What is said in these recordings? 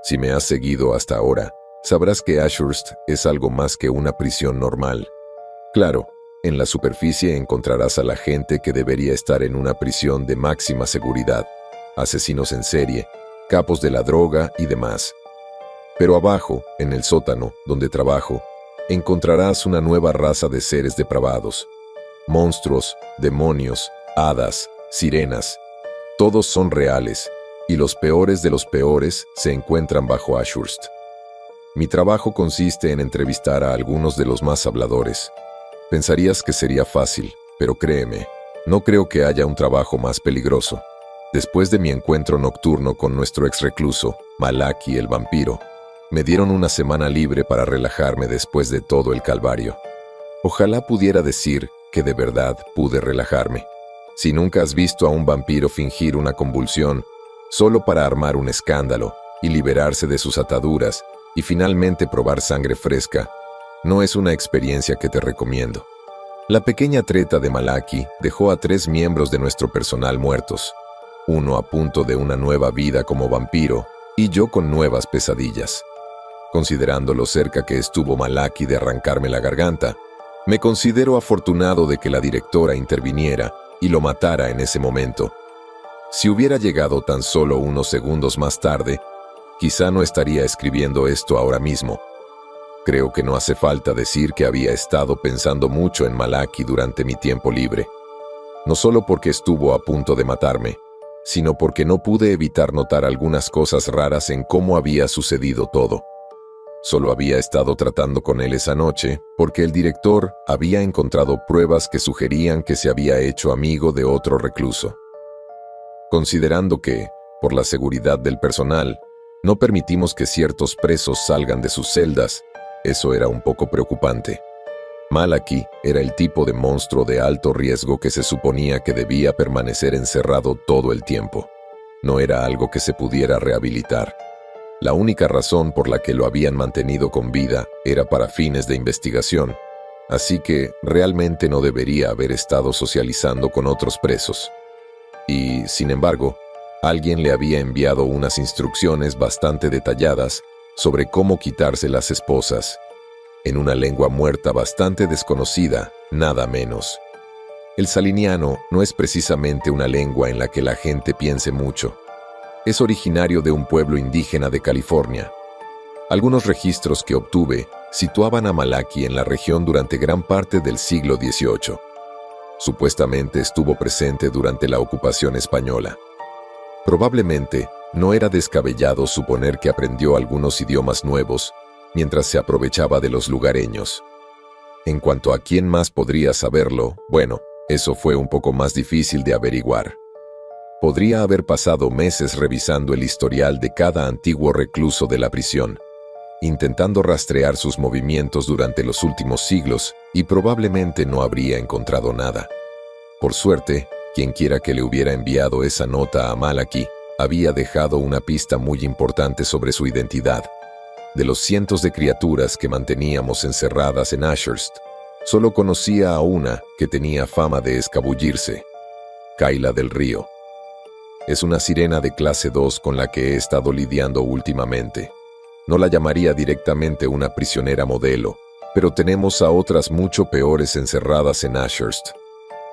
Si me has seguido hasta ahora, sabrás que Ashurst es algo más que una prisión normal. Claro, en la superficie encontrarás a la gente que debería estar en una prisión de máxima seguridad, asesinos en serie, capos de la droga y demás. Pero abajo, en el sótano, donde trabajo, encontrarás una nueva raza de seres depravados. Monstruos, demonios, hadas, sirenas. Todos son reales, y los peores de los peores se encuentran bajo Ashurst. Mi trabajo consiste en entrevistar a algunos de los más habladores. Pensarías que sería fácil, pero créeme, no creo que haya un trabajo más peligroso. Después de mi encuentro nocturno con nuestro ex recluso, Malaki el vampiro, me dieron una semana libre para relajarme después de todo el calvario. Ojalá pudiera decir que de verdad pude relajarme. Si nunca has visto a un vampiro fingir una convulsión solo para armar un escándalo y liberarse de sus ataduras y finalmente probar sangre fresca, no es una experiencia que te recomiendo. La pequeña treta de Malaki dejó a 3 miembros de nuestro personal muertos, uno a punto de una nueva vida como vampiro y yo con nuevas pesadillas. Considerando lo cerca que estuvo Malaki de arrancarme la garganta, me considero afortunado de que la directora interviniera y lo matara en ese momento. Si hubiera llegado tan solo unos segundos más tarde, quizá no estaría escribiendo esto ahora mismo. Creo que no hace falta decir que había estado pensando mucho en Malaki durante mi tiempo libre. No solo porque estuvo a punto de matarme, sino porque no pude evitar notar algunas cosas raras en cómo había sucedido todo. Solo había estado tratando con él esa noche porque el director había encontrado pruebas que sugerían que se había hecho amigo de otro recluso. Considerando que, por la seguridad del personal, no permitimos que ciertos presos salgan de sus celdas, eso era un poco preocupante. Malaki era el tipo de monstruo de alto riesgo que se suponía que debía permanecer encerrado todo el tiempo. No era algo que se pudiera rehabilitar. La única razón por la que lo habían mantenido con vida era para fines de investigación, así que realmente no debería haber estado socializando con otros presos. Y, sin embargo, alguien le había enviado unas instrucciones bastante detalladas sobre cómo quitarse las esposas, en una lengua muerta bastante desconocida, nada menos. El saliniano no es precisamente una lengua en la que la gente piense mucho. Es originario de un pueblo indígena de California. Algunos registros que obtuve situaban a Malaki en la región durante gran parte del siglo XVIII. Supuestamente estuvo presente durante la ocupación española. Probablemente no era descabellado suponer que aprendió algunos idiomas nuevos mientras se aprovechaba de los lugareños. En cuanto a quién más podría saberlo, bueno, eso fue un poco más difícil de averiguar. Podría haber pasado meses revisando el historial de cada antiguo recluso de la prisión, intentando rastrear sus movimientos durante los últimos siglos, y probablemente no habría encontrado nada. Por suerte, quienquiera que le hubiera enviado esa nota a Malaki había dejado una pista muy importante sobre su identidad. De los cientos de criaturas que manteníamos encerradas en Ashurst, solo conocía a una que tenía fama de escabullirse: Kayla del Río. Es una sirena de clase 2 con la que he estado lidiando últimamente. No la llamaría directamente una prisionera modelo, pero tenemos a otras mucho peores encerradas en Ashurst.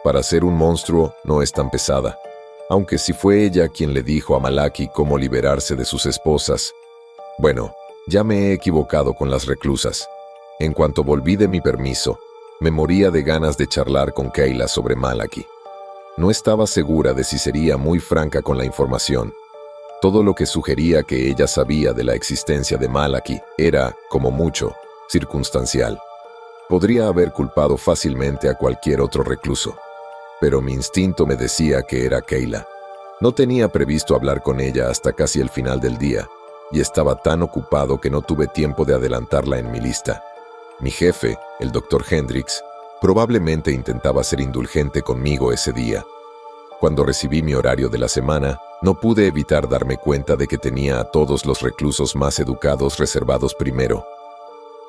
Para ser un monstruo no es tan pesada, aunque si fue ella quien le dijo a Malaki cómo liberarse de sus esposas. Bueno, ya me he equivocado con las reclusas. En cuanto volví de mi permiso, me moría de ganas de charlar con Kayla sobre Malaki. No estaba segura de si sería muy franca con la información. Todo lo que sugería que ella sabía de la existencia de Malaki era, como mucho, circunstancial. Podría haber culpado fácilmente a cualquier otro recluso, pero mi instinto me decía que era Kayla. No tenía previsto hablar con ella hasta casi el final del día, y estaba tan ocupado que no tuve tiempo de adelantarla en mi lista. Mi jefe, el Dr. Hendricks, probablemente intentaba ser indulgente conmigo ese día. Cuando recibí mi horario de la semana, no pude evitar darme cuenta de que tenía a todos los reclusos más educados reservados primero,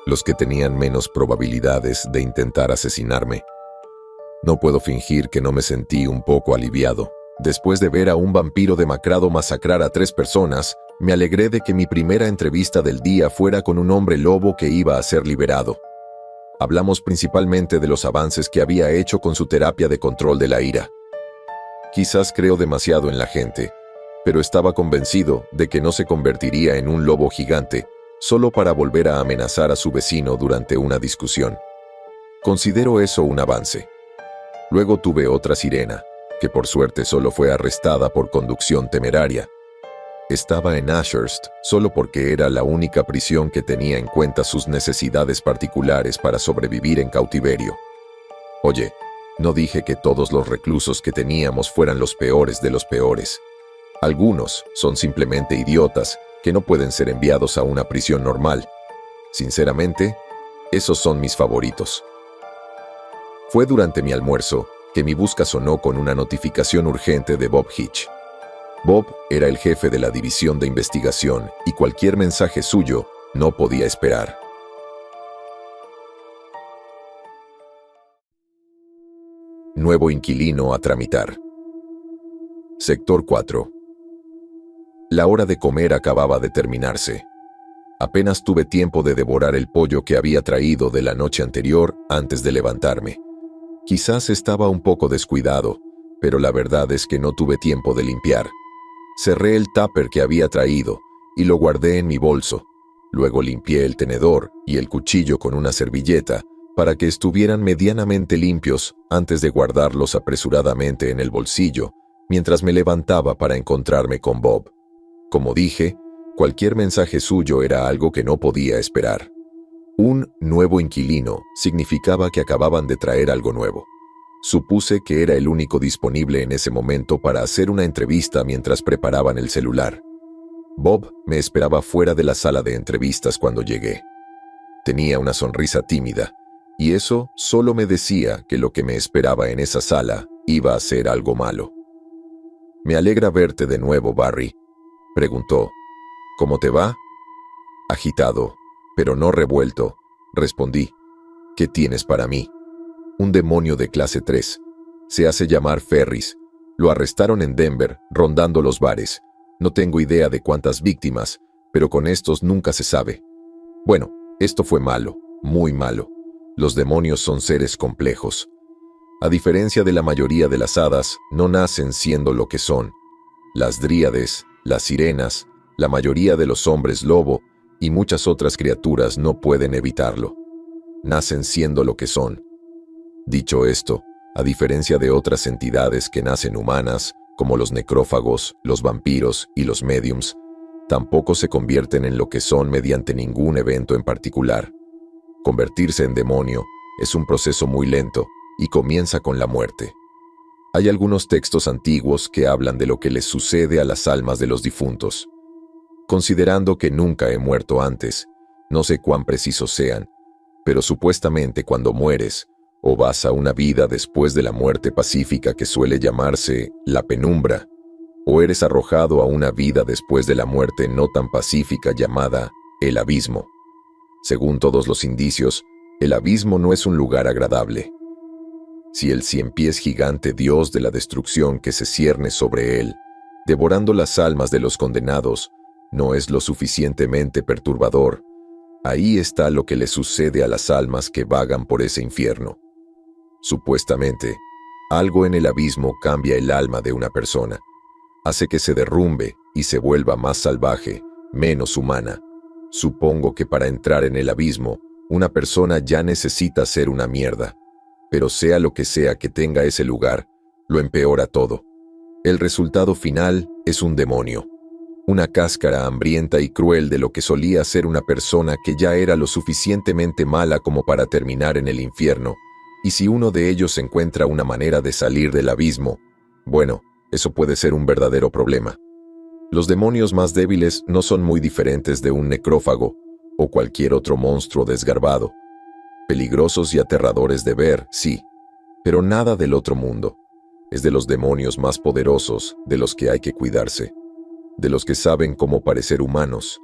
los que tenían menos probabilidades de intentar asesinarme. No puedo fingir que no me sentí un poco aliviado, después de ver a un vampiro demacrado masacrar a 3 personas Me alegré de que mi primera entrevista del día fuera con un hombre lobo que iba a ser liberado. Hablamos principalmente de los avances que había hecho con su terapia de control de la ira. Quizás creo demasiado en la gente, pero estaba convencido de que no se convertiría en un lobo gigante solo para volver a amenazar a su vecino durante una discusión. Considero eso un avance. Luego tuve otra sirena, que por suerte solo fue arrestada por conducción temeraria. Estaba en Ashurst solo porque era la única prisión que tenía en cuenta sus necesidades particulares para sobrevivir en cautiverio. Oye, no dije que todos los reclusos que teníamos fueran los peores de los peores. Algunos son simplemente idiotas que no pueden ser enviados a una prisión normal. Sinceramente, esos son mis favoritos. Fue durante mi almuerzo que mi busca sonó con una notificación urgente de Bob Hitch. Bob era el jefe de la división de investigación y cualquier mensaje suyo no podía esperar. Nuevo inquilino a tramitar. Sector 4. La hora de comer acababa de terminarse. Apenas tuve tiempo de devorar el pollo que había traído de la noche anterior antes de levantarme. Quizás estaba un poco descuidado, pero la verdad es que no tuve tiempo de limpiar. Cerré el tupper que había traído y lo guardé en mi bolso. Luego limpié el tenedor y el cuchillo con una servilleta para que estuvieran medianamente limpios antes de guardarlos apresuradamente en el bolsillo mientras me levantaba para encontrarme con Bob. Como dije, cualquier mensaje suyo era algo que no podía esperar. Un nuevo inquilino significaba que acababan de traer algo nuevo. Supuse que era el único disponible en ese momento para hacer una entrevista mientras preparaban el celular. Bob me esperaba fuera de la sala de entrevistas cuando llegué. Tenía una sonrisa tímida, y eso solo me decía que lo que me esperaba en esa sala iba a ser algo malo. «Me alegra verte de nuevo, Barry», preguntó. «¿Cómo te va?» Agitado, pero no revuelto, respondí. «¿Qué tienes para mí?» «Un demonio de clase 3. Se hace llamar Ferris. Lo arrestaron en Denver, rondando los bares. No tengo idea de cuántas víctimas, pero con estos nunca se sabe. Bueno, esto fue malo, muy malo. Los demonios son seres complejos. A diferencia de la mayoría de las hadas, no nacen siendo lo que son. Las dríades, las sirenas, la mayoría de los hombres lobo y muchas otras criaturas no pueden evitarlo. Nacen siendo lo que son. Dicho esto, a diferencia de otras entidades que nacen humanas, como los necrófagos, los vampiros y los médiums, tampoco se convierten en lo que son mediante ningún evento en particular. Convertirse en demonio es un proceso muy lento y comienza con la muerte. Hay algunos textos antiguos que hablan de lo que les sucede a las almas de los difuntos. Considerando que nunca he muerto antes, no sé cuán precisos sean, pero supuestamente cuando mueres, o vas a una vida después de la muerte pacífica que suele llamarse la penumbra, o eres arrojado a una vida después de la muerte no tan pacífica llamada el abismo. Según todos los indicios, el abismo no es un lugar agradable. Si el cien pies gigante Dios de la destrucción que se cierne sobre él, devorando las almas de los condenados, no es lo suficientemente perturbador, ahí está lo que le sucede a las almas que vagan por ese infierno. Supuestamente, algo en el abismo cambia el alma de una persona, hace que se derrumbe y se vuelva más salvaje, menos humana. Supongo que para entrar en el abismo, una persona ya necesita ser una mierda, pero sea lo que sea que tenga ese lugar, lo empeora todo. El resultado final es un demonio, una cáscara hambrienta y cruel de lo que solía ser una persona que ya era lo suficientemente mala como para terminar en el infierno. Y si uno de ellos encuentra una manera de salir del abismo, bueno, eso puede ser un verdadero problema. Los demonios más débiles no son muy diferentes de un necrófago o cualquier otro monstruo desgarbado. Peligrosos y aterradores de ver, sí, pero nada del otro mundo. Es de los demonios más poderosos de los que hay que cuidarse, de los que saben cómo parecer humanos.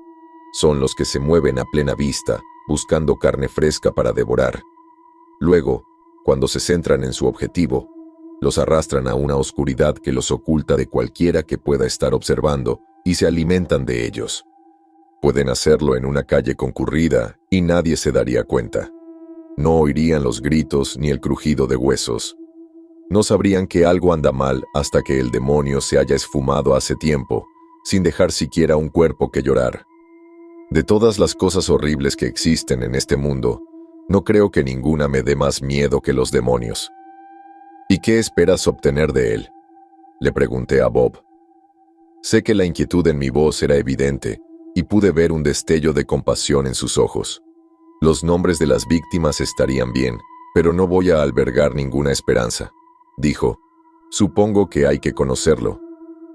Son los que se mueven a plena vista, buscando carne fresca para devorar. Luego, cuando se centran en su objetivo, los arrastran a una oscuridad que los oculta de cualquiera que pueda estar observando y se alimentan de ellos. Pueden hacerlo en una calle concurrida y nadie se daría cuenta. No oirían los gritos ni el crujido de huesos. No sabrían que algo anda mal hasta que el demonio se haya esfumado hace tiempo, sin dejar siquiera un cuerpo que llorar. De todas las cosas horribles que existen en este mundo, no creo que ninguna me dé más miedo que los demonios. ¿Y qué esperas obtener de él?, le pregunté a Bob. Sé que la inquietud en mi voz era evidente y pude ver un destello de compasión en sus ojos. Los nombres de las víctimas estarían bien, pero no voy a albergar ninguna esperanza, dijo. Supongo que hay que conocerlo,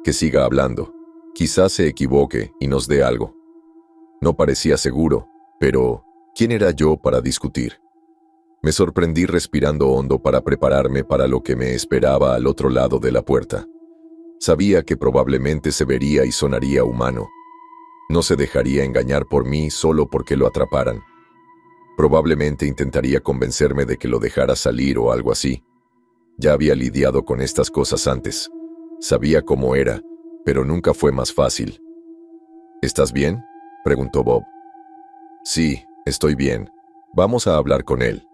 que siga hablando. Quizás se equivoque y nos dé algo. No parecía seguro, pero ¿quién era yo para discutir? Me sorprendí respirando hondo para prepararme para lo que me esperaba al otro lado de la puerta. Sabía que probablemente se vería y sonaría humano. No se dejaría engañar por mí solo porque lo atraparan. Probablemente intentaría convencerme de que lo dejara salir o algo así. Ya había lidiado con estas cosas antes. Sabía cómo era, pero nunca fue más fácil. ¿Estás bien?, preguntó Bob. Sí, estoy bien. Vamos a hablar con él.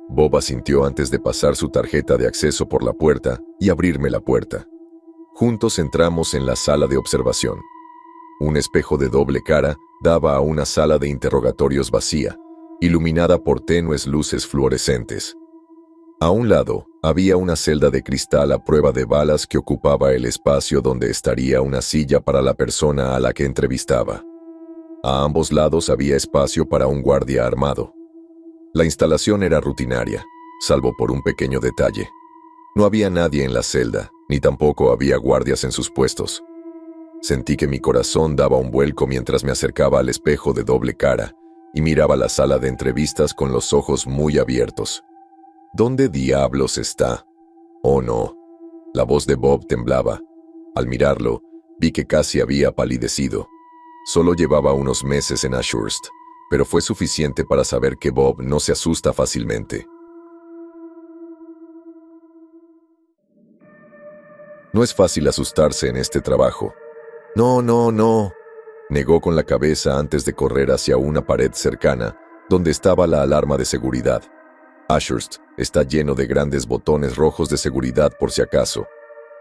Bob asintió antes de pasar su tarjeta de acceso por la puerta y abrirme la puerta. Juntos entramos en la sala de observación. Un espejo de doble cara daba a una sala de interrogatorios vacía, iluminada por tenues luces fluorescentes. A un lado había una celda de cristal a prueba de balas que ocupaba el espacio donde estaría una silla para la persona a la que entrevistaba. A ambos lados había espacio para un guardia armado. La instalación era rutinaria, salvo por un pequeño detalle. No había nadie en la celda, ni tampoco había guardias en sus puestos. Sentí que mi corazón daba un vuelco mientras me acercaba al espejo de doble cara y miraba la sala de entrevistas con los ojos muy abiertos. ¿Dónde diablos está? Oh no. La voz de Bob temblaba. Al mirarlo, vi que casi había palidecido. Solo llevaba unos meses en Ashurst, pero fue suficiente para saber que Bob no se asusta fácilmente. No es fácil asustarse en este trabajo. No, negó con la cabeza antes de correr hacia una pared cercana, donde estaba la alarma de seguridad. Ashurst está lleno de grandes botones rojos de seguridad por si acaso.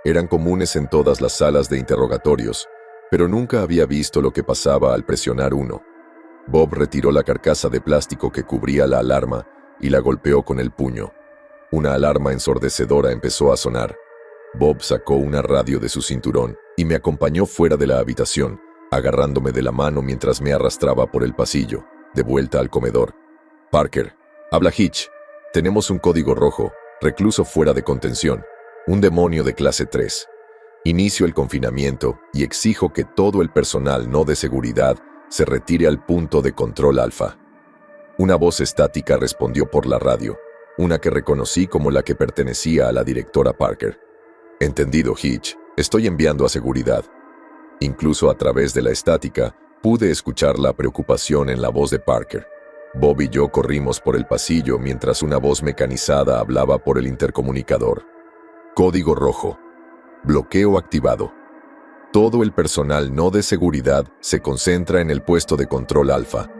Eran comunes en todas las salas de interrogatorios, pero nunca había visto lo que pasaba al presionar uno. Bob retiró la carcasa de plástico que cubría la alarma y la golpeó con el puño. Una alarma ensordecedora empezó a sonar. Bob sacó una radio de su cinturón y me acompañó fuera de la habitación, agarrándome de la mano mientras me arrastraba por el pasillo, de vuelta al comedor. Parker, habla Hitch. Tenemos un código rojo, recluso fuera de contención, un demonio de clase 3. Inicio el confinamiento y exijo que todo el personal no de seguridad se retire al punto de control alfa. Una voz estática respondió por la radio, una que reconocí como la que pertenecía a la directora Parker. Entendido, Hitch. Estoy enviando a seguridad. Incluso a través de la estática, pude escuchar la preocupación en la voz de Parker. Bob y yo corrimos por el pasillo mientras una voz mecanizada hablaba por el intercomunicador. Código rojo. Bloqueo activado. Todo el personal no de seguridad se concentra en el puesto de control alfa.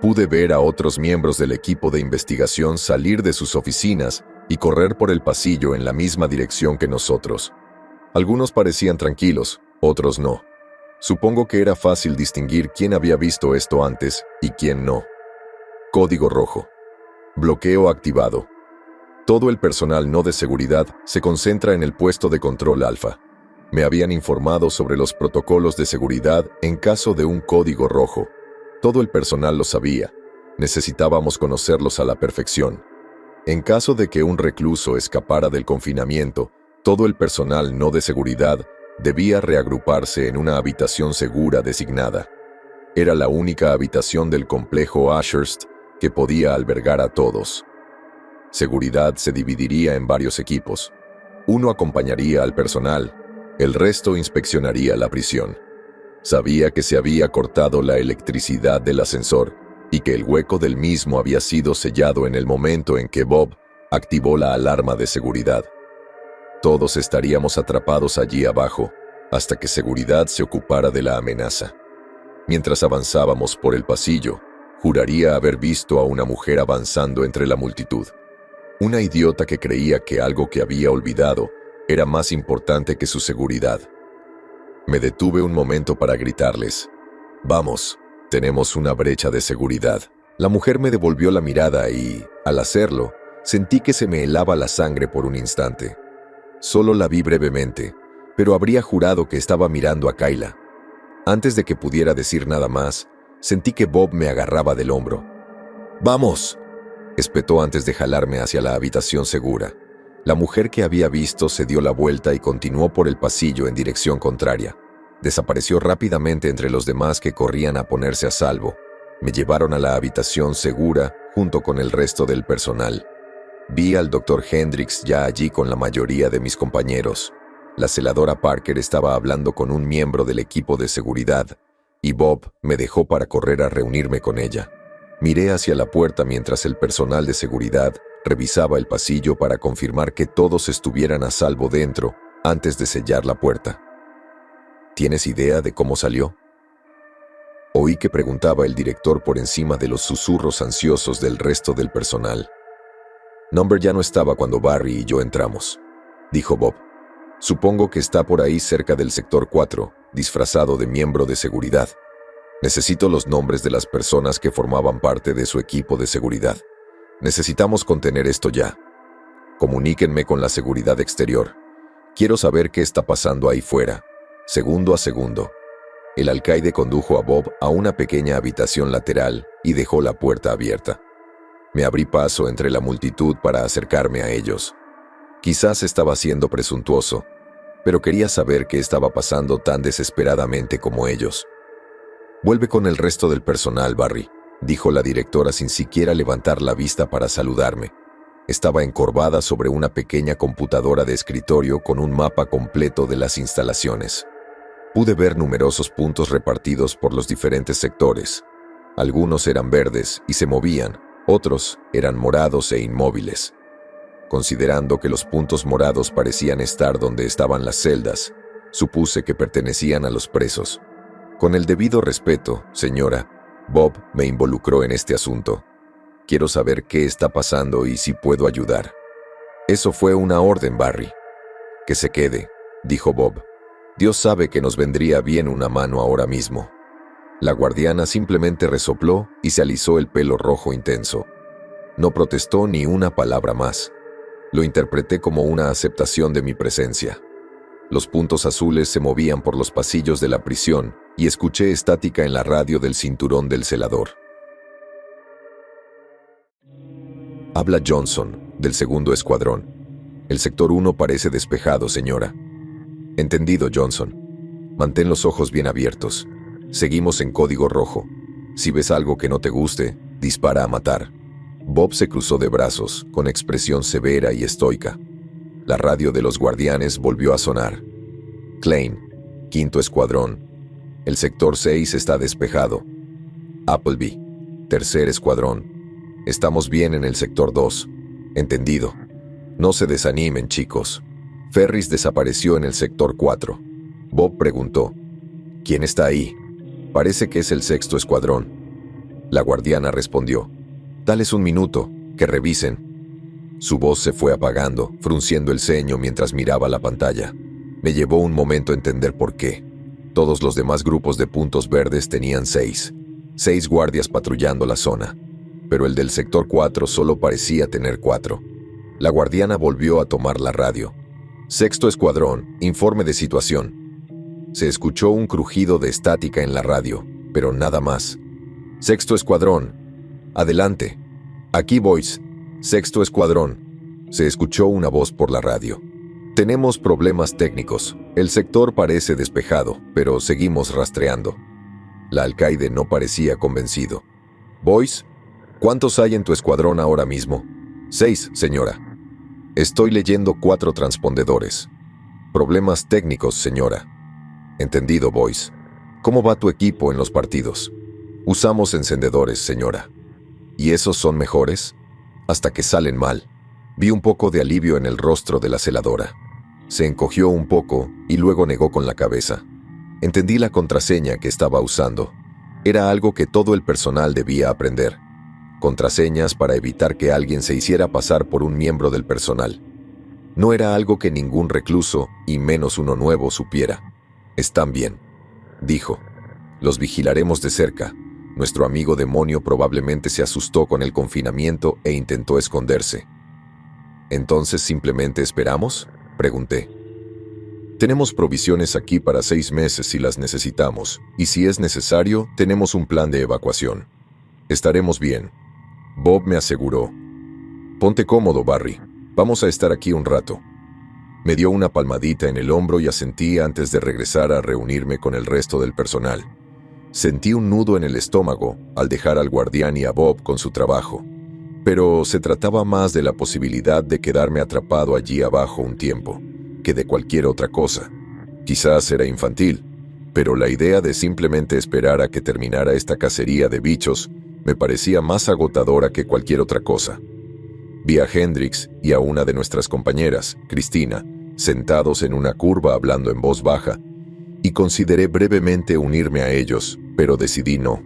Pude ver a otros miembros del equipo de investigación salir de sus oficinas y correr por el pasillo en la misma dirección que nosotros. Algunos parecían tranquilos, otros no. Supongo que era fácil distinguir quién había visto esto antes y quién no. Código rojo. Bloqueo activado. Todo el personal no de seguridad se concentra en el puesto de control alfa. Me habían informado sobre los protocolos de seguridad en caso de un código rojo. Todo el personal lo sabía. Necesitábamos conocerlos a la perfección. En caso de que un recluso escapara del confinamiento, todo el personal no de seguridad debía reagruparse en una habitación segura designada. Era la única habitación del complejo Ashurst que podía albergar a todos. Seguridad se dividiría en varios equipos. Uno acompañaría al personal, el resto inspeccionaría la prisión. Sabía que se había cortado la electricidad del ascensor y que el hueco del mismo había sido sellado en el momento en que Bob activó la alarma de seguridad. Todos estaríamos atrapados allí abajo, hasta que seguridad se ocupara de la amenaza. Mientras avanzábamos por el pasillo, juraría haber visto a una mujer avanzando entre la multitud. Una idiota que creía que algo que había olvidado era más importante que su seguridad. Me detuve un momento para gritarles: «Vamos, tenemos una brecha de seguridad». La mujer me devolvió la mirada y, al hacerlo, sentí que se me helaba la sangre por un instante. Solo la vi brevemente, pero habría jurado que estaba mirando a Kayla. Antes de que pudiera decir nada más, sentí que Bob me agarraba del hombro. «¡Vamos!», espetó antes de jalarme hacia la habitación segura. La mujer que había visto se dio la vuelta y continuó por el pasillo en dirección contraria. Desapareció rápidamente entre los demás que corrían a ponerse a salvo. Me llevaron a la habitación segura junto con el resto del personal. Vi al Dr. Hendricks ya allí con la mayoría de mis compañeros. La celadora Parker estaba hablando con un miembro del equipo de seguridad y Bob me dejó para correr a reunirme con ella. Miré hacia la puerta mientras el personal de seguridad revisaba el pasillo para confirmar que todos estuvieran a salvo dentro antes de sellar la puerta. ¿Tienes idea de cómo salió?, oí que preguntaba el director por encima de los susurros ansiosos del resto del personal. Number ya no estaba cuando Barry y yo entramos, dijo Bob. Supongo que está por ahí cerca del sector 4, disfrazado de miembro de seguridad. Necesito los nombres de las personas que formaban parte de su equipo de seguridad. Necesitamos contener esto ya. Comuníquenme con la seguridad exterior. Quiero saber qué está pasando ahí fuera, segundo a segundo. El alcaide condujo a Bob a una pequeña habitación lateral y dejó la puerta abierta. Me abrí paso entre la multitud para acercarme a ellos. Quizás estaba siendo presuntuoso, pero quería saber qué estaba pasando tan desesperadamente como ellos. «Vuelve con el resto del personal, Barry», dijo la directora sin siquiera levantar la vista para saludarme. Estaba encorvada sobre una pequeña computadora de escritorio con un mapa completo de las instalaciones. Pude ver numerosos puntos repartidos por los diferentes sectores. Algunos eran verdes y se movían, otros eran morados e inmóviles. Considerando que los puntos morados parecían estar donde estaban las celdas, supuse que pertenecían a los presos. Con el debido respeto, señora, Bob me involucró en este asunto. Quiero saber qué está pasando y si puedo ayudar. Eso fue una orden, Barry. Que se quede, dijo Bob. Dios sabe que nos vendría bien una mano ahora mismo. La guardiana simplemente resopló y se alisó el pelo rojo intenso. No protestó ni una palabra más. Lo interpreté como una aceptación de mi presencia. Los puntos azules se movían por los pasillos de la prisión y escuché estática en la radio del cinturón del celador. Habla Johnson, del segundo escuadrón. El sector 1 parece despejado, señora. Entendido, Johnson. Mantén los ojos bien abiertos. Seguimos en código rojo. Si ves algo que no te guste, dispara a matar. Bob se cruzó de brazos, con expresión severa y estoica. La radio de los guardianes volvió a sonar. Klein, quinto escuadrón. El sector 6 está despejado. Appleby, tercer escuadrón. Estamos bien en el sector 2. Entendido. No se desanimen, chicos. Ferris desapareció en el sector 4. Bob preguntó: ¿quién está ahí? Parece que es el sexto escuadrón. La guardiana respondió: dales un minuto, que revisen. Su voz se fue apagando, frunciendo el ceño mientras miraba la pantalla. Me llevó un momento entender por qué. Todos los demás grupos de puntos verdes tenían 6 guardias patrullando la zona, pero el del sector 4 solo parecía tener 4. La guardiana volvió a tomar la radio. Sexto escuadrón, informe de situación. Se escuchó un crujido de estática en la radio, pero nada más. Sexto escuadrón, adelante. Aquí boys. Sexto escuadrón. Se escuchó una voz por la radio. Tenemos problemas técnicos. El sector parece despejado, pero seguimos rastreando. La alcaide no parecía convencido. Boys, ¿cuántos hay en tu escuadrón ahora mismo? 6, señora. Estoy leyendo 4 transpondedores. Problemas técnicos, señora. Entendido, boys. ¿Cómo va tu equipo en los partidos? Usamos encendedores, señora. ¿Y esos son mejores? Hasta que salen mal. Vi un poco de alivio en el rostro de la celadora. Se encogió un poco y luego negó con la cabeza. Entendí la contraseña que estaba usando. Era algo que todo el personal debía aprender. Contraseñas para evitar que alguien se hiciera pasar por un miembro del personal. No era algo que ningún recluso, y menos uno nuevo, supiera. «Están bien», dijo. «Los vigilaremos de cerca». Nuestro amigo demonio probablemente se asustó con el confinamiento e intentó esconderse. «¿Entonces simplemente esperamos?», pregunté. «Tenemos provisiones aquí para 6 meses si las necesitamos, y si es necesario, tenemos un plan de evacuación. Estaremos bien», Bob me aseguró. «Ponte cómodo, Barry. Vamos a estar aquí un rato». Me dio una palmadita en el hombro y asentí antes de regresar a reunirme con el resto del personal. Sentí un nudo en el estómago al dejar al guardián y a Bob con su trabajo, pero se trataba más de la posibilidad de quedarme atrapado allí abajo un tiempo, que de cualquier otra cosa. Quizás era infantil, pero la idea de simplemente esperar a que terminara esta cacería de bichos me parecía más agotadora que cualquier otra cosa. Vi a Hendrix y a una de nuestras compañeras, Cristina, sentados en una curva hablando en voz baja, y consideré brevemente unirme a ellos, pero decidí no.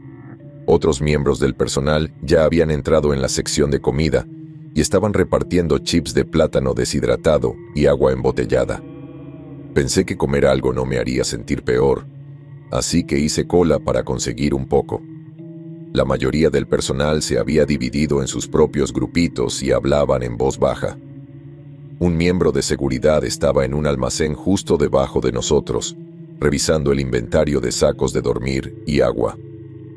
Otros miembros del personal ya habían entrado en la sección de comida y estaban repartiendo chips de plátano deshidratado y agua embotellada. Pensé que comer algo no me haría sentir peor, así que hice cola para conseguir un poco. La mayoría del personal se había dividido en sus propios grupitos y hablaban en voz baja. Un miembro de seguridad estaba en un almacén justo debajo de nosotros, revisando el inventario de sacos de dormir y agua.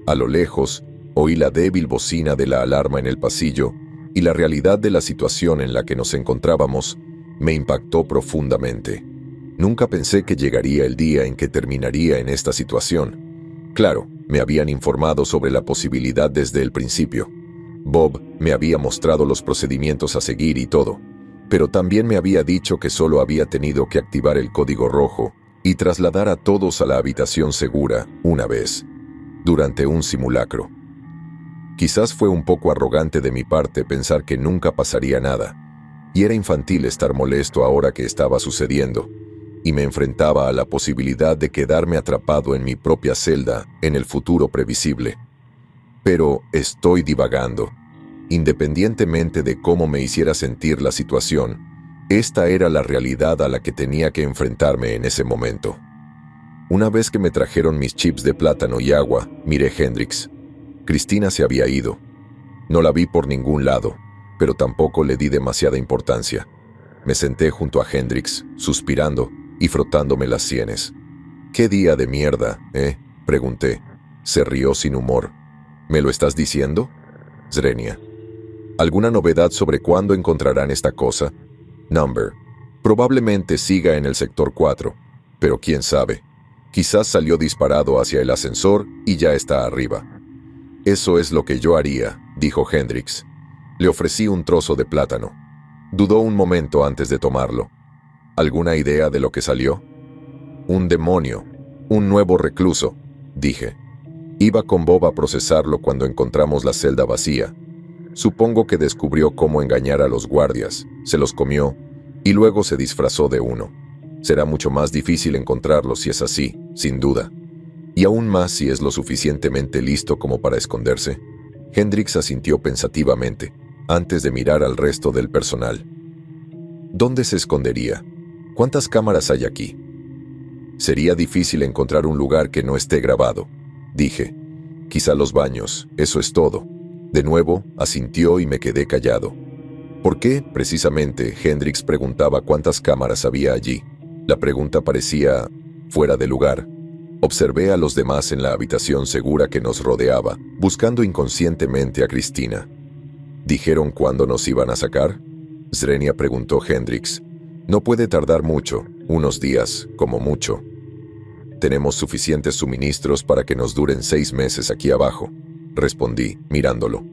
A lo lejos, oí la débil bocina de la alarma en el pasillo y la realidad de la situación en la que nos encontrábamos me impactó profundamente. Nunca pensé que llegaría el día en que terminaría en esta situación. Claro, me habían informado sobre la posibilidad desde el principio. Bob me había mostrado los procedimientos a seguir y todo, pero también me había dicho que solo había tenido que activar el código rojo y trasladar a todos a la habitación segura una vez, durante un simulacro. Quizás fue un poco arrogante de mi parte pensar que nunca pasaría nada, y era infantil estar molesto ahora que estaba sucediendo, y me enfrentaba a la posibilidad de quedarme atrapado en mi propia celda en el futuro previsible. Pero estoy divagando. Independientemente de cómo me hiciera sentir la situación, esta era la realidad a la que tenía que enfrentarme en ese momento. Una vez que me trajeron mis chips de plátano y agua, miré a Hendrix. Cristina se había ido. No la vi por ningún lado, pero tampoco le di demasiada importancia. Me senté junto a Hendrix, suspirando y frotándome las sienes. «¿Qué día de mierda, pregunté. Se rió sin humor. «¿Me lo estás diciendo?» «Zrenia. ¿Alguna novedad sobre cuándo encontrarán esta cosa?» «Number. Probablemente siga en el sector 4, pero quién sabe. Quizás salió disparado hacia el ascensor y ya está arriba». «Eso es lo que yo haría», dijo Hendrix. Le ofrecí un trozo de plátano. Dudó un momento antes de tomarlo. «¿Alguna idea de lo que salió?» «Un demonio, un nuevo recluso», dije. «Iba con Bob a procesarlo cuando encontramos la celda vacía. Supongo que descubrió cómo engañar a los guardias, se los comió y luego se disfrazó de uno. Será mucho más difícil encontrarlo si es así, sin duda. Y aún más si es lo suficientemente listo como para esconderse». Hendrix asintió pensativamente, antes de mirar al resto del personal. «¿Dónde se escondería? ¿Cuántas cámaras hay aquí?» «Sería difícil encontrar un lugar que no esté grabado», dije. «Quizá los baños, eso es todo». De nuevo, asintió y me quedé callado. ¿Por qué, precisamente, Hendrix preguntaba cuántas cámaras había allí? La pregunta parecía fuera de lugar. Observé a los demás en la habitación segura que nos rodeaba, buscando inconscientemente a Cristina. ¿Dijeron cuándo nos iban a sacar?, Zrenia preguntó Hendrix. «No puede tardar mucho, unos días, como mucho. Tenemos suficientes suministros para que nos duren 6 meses aquí abajo», respondí, mirándolo.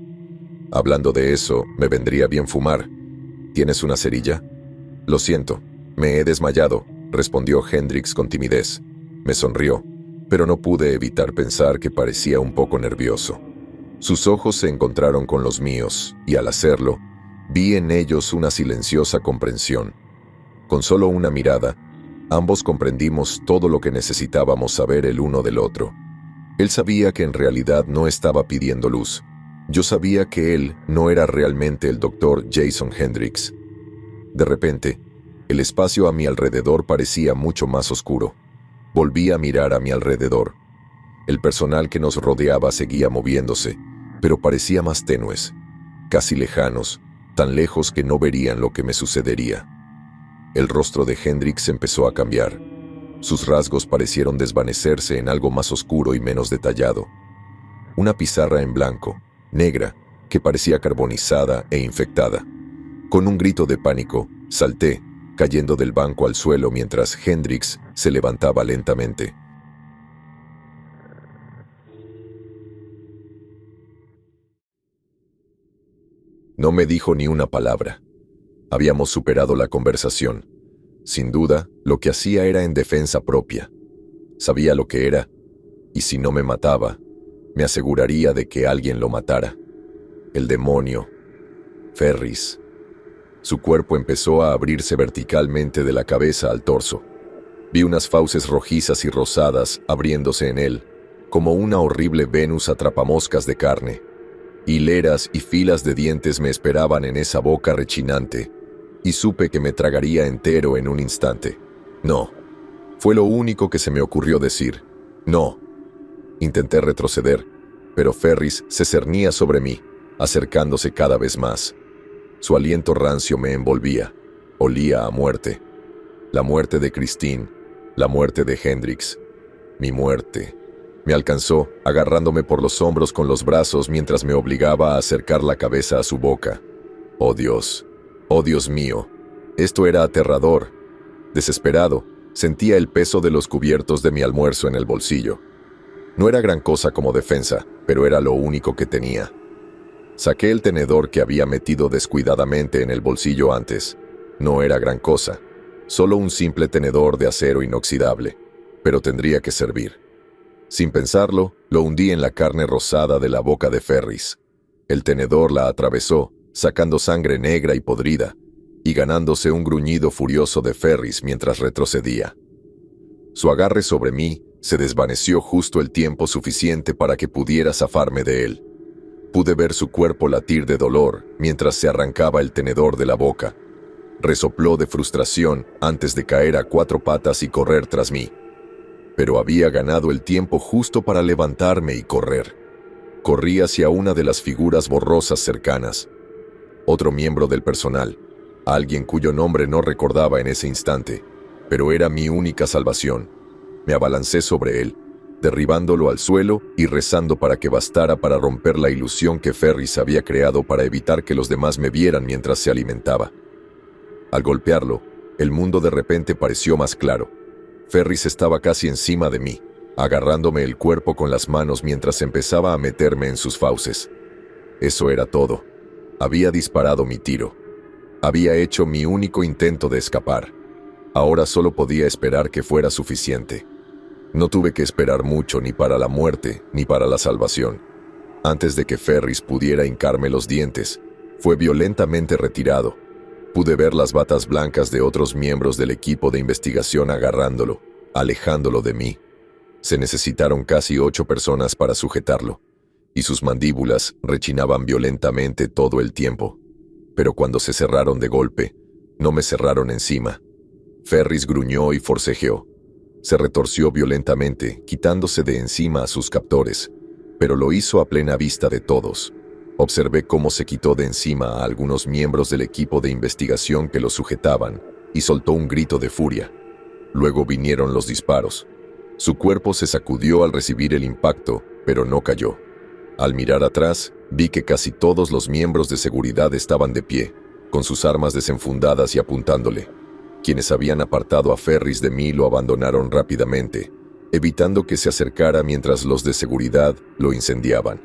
«Hablando de eso, me vendría bien fumar. ¿Tienes una cerilla?» «Lo siento, me he desmayado», respondió Hendrix con timidez. Me sonrió, pero no pude evitar pensar que parecía un poco nervioso. Sus ojos se encontraron con los míos, y al hacerlo, vi en ellos una silenciosa comprensión. Con solo una mirada, ambos comprendimos todo lo que necesitábamos saber el uno del otro. Él sabía que en realidad no estaba pidiendo luz. Yo sabía que él no era realmente el Dr. Jason Hendricks. De repente, el espacio a mi alrededor parecía mucho más oscuro. Volví a mirar a mi alrededor. El personal que nos rodeaba seguía moviéndose, pero parecía más tenues, casi lejanos, tan lejos que no verían lo que me sucedería. El rostro de Hendricks empezó a cambiar. Sus rasgos parecieron desvanecerse en algo más oscuro y menos detallado. Una pizarra en blanco, negra, que parecía carbonizada e infectada. Con un grito de pánico, salté, cayendo del banco al suelo mientras Hendricks se levantaba lentamente. No me dijo ni una palabra. Habíamos superado la conversación. Sin duda, lo que hacía era en defensa propia. Sabía lo que era, y si no me mataba, me aseguraría de que alguien lo matara. El demonio. Ferris. Su cuerpo empezó a abrirse verticalmente de la cabeza al torso. Vi unas fauces rojizas y rosadas abriéndose en él, como una horrible Venus atrapamoscas de carne. Hileras y filas de dientes me esperaban en esa boca rechinante, y supe que me tragaría entero en un instante. No. Fue lo único que se me ocurrió decir. No. Intenté retroceder, pero Ferris se cernía sobre mí, acercándose cada vez más. Su aliento rancio me envolvía. Olía a muerte. La muerte de Christine, la muerte de Hendricks. Mi muerte. Me alcanzó, agarrándome por los hombros con los brazos mientras me obligaba a acercar la cabeza a su boca. ¡Oh Dios! ¡Oh Dios mío! Esto era aterrador. Desesperado, sentía el peso de los cubiertos de mi almuerzo en el bolsillo. No era gran cosa como defensa, pero era lo único que tenía. Saqué el tenedor que había metido descuidadamente en el bolsillo antes. No era gran cosa, solo un simple tenedor de acero inoxidable, pero tendría que servir. Sin pensarlo, lo hundí en la carne rosada de la boca de Ferris. El tenedor la atravesó, sacando sangre negra y podrida, y ganándose un gruñido furioso de Ferris mientras retrocedía. Su agarre sobre mí se desvaneció justo el tiempo suficiente para que pudiera zafarme de él. Pude ver su cuerpo latir de dolor mientras se arrancaba el tenedor de la boca. Resopló de frustración antes de caer a 4 patas y correr tras mí. Pero había ganado el tiempo justo para levantarme y correr. Corrí hacia una de las figuras borrosas cercanas. Otro miembro del personal, alguien cuyo nombre no recordaba en ese instante, pero era mi única salvación. Me abalancé sobre él, derribándolo al suelo y rezando para que bastara para romper la ilusión que Ferris había creado para evitar que los demás me vieran mientras se alimentaba. Al golpearlo, el mundo de repente pareció más claro. Ferris estaba casi encima de mí, agarrándome el cuerpo con las manos mientras empezaba a meterme en sus fauces. Eso era todo. Había disparado mi tiro. Había hecho mi único intento de escapar. Ahora solo podía esperar que fuera suficiente. No tuve que esperar mucho ni para la muerte ni para la salvación. Antes de que Ferris pudiera hincarme los dientes, fue violentamente retirado. Pude ver las batas blancas de otros miembros del equipo de investigación agarrándolo, alejándolo de mí. Se necesitaron casi 8 personas para sujetarlo, y sus mandíbulas rechinaban violentamente todo el tiempo. Pero cuando se cerraron de golpe, no me cerraron encima. Ferris gruñó y forcejeó. Se retorció violentamente, quitándose de encima a sus captores, pero lo hizo a plena vista de todos. Observé cómo se quitó de encima a algunos miembros del equipo de investigación que lo sujetaban y soltó un grito de furia. Luego vinieron los disparos. Su cuerpo se sacudió al recibir el impacto, pero no cayó. Al mirar atrás, vi que casi todos los miembros de seguridad estaban de pie, con sus armas desenfundadas y apuntándole. Quienes habían apartado a Ferris de mí lo abandonaron rápidamente, evitando que se acercara mientras los de seguridad lo incendiaban.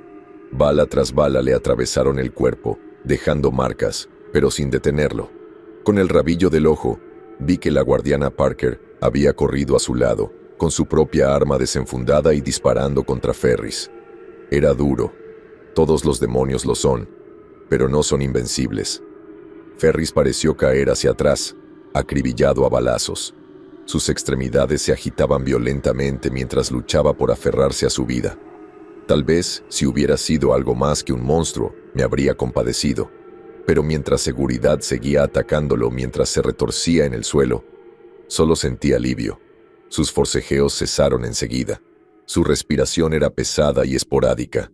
Bala tras bala le atravesaron el cuerpo, dejando marcas, pero sin detenerlo. Con el rabillo del ojo, vi que la guardiana Parker había corrido a su lado, con su propia arma desenfundada y disparando contra Ferris. Era duro. Todos los demonios lo son, pero no son invencibles. Ferris pareció caer hacia atrás, acribillado a balazos. Sus extremidades se agitaban violentamente mientras luchaba por aferrarse a su vida. Tal vez, si hubiera sido algo más que un monstruo, me habría compadecido. Pero mientras seguridad seguía atacándolo mientras se retorcía en el suelo, solo sentí alivio. Sus forcejeos cesaron enseguida. Su respiración era pesada y esporádica.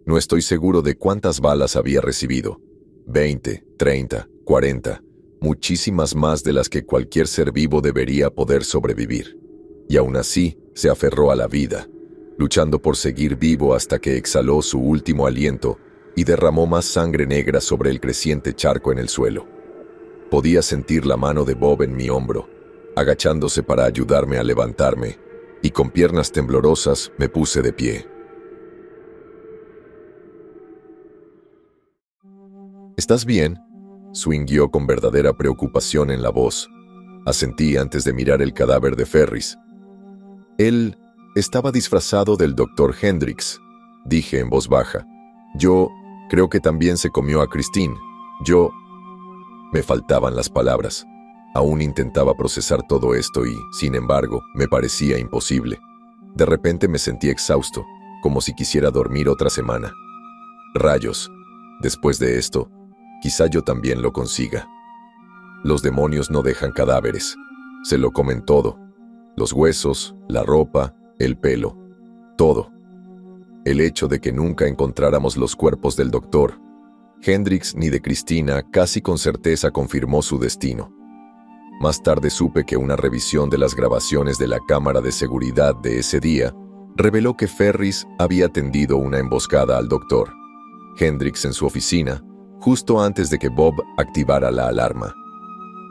No estoy seguro de cuántas balas había recibido. 20, 30, 40, muchísimas más de las que cualquier ser vivo debería poder sobrevivir. Y aún así, se aferró a la vida, luchando por seguir vivo hasta que exhaló su último aliento y derramó más sangre negra sobre el creciente charco en el suelo. Podía sentir la mano de Bob en mi hombro, agachándose para ayudarme a levantarme, y con piernas temblorosas me puse de pie. ¿Estás bien?, swingueó con verdadera preocupación en la voz. Asentí antes de mirar el cadáver de Ferris. Él estaba disfrazado del Dr. Hendricks, dije en voz baja. Yo creo que también se comió a Christine. Me faltaban las palabras. Aún intentaba procesar todo esto y, sin embargo, me parecía imposible. De repente me sentí exhausto, como si quisiera dormir otra semana. Rayos. Después de esto, quizá yo también lo consiga. Los demonios no dejan cadáveres. Se lo comen todo. Los huesos, la ropa, el pelo. Todo. El hecho de que nunca encontráramos los cuerpos del doctor Hendricks ni de Cristina casi con certeza confirmó su destino. Más tarde supe que una revisión de las grabaciones de la cámara de seguridad de ese día reveló que Ferris había tendido una emboscada al doctor Hendricks en su oficina justo antes de que Bob activara la alarma.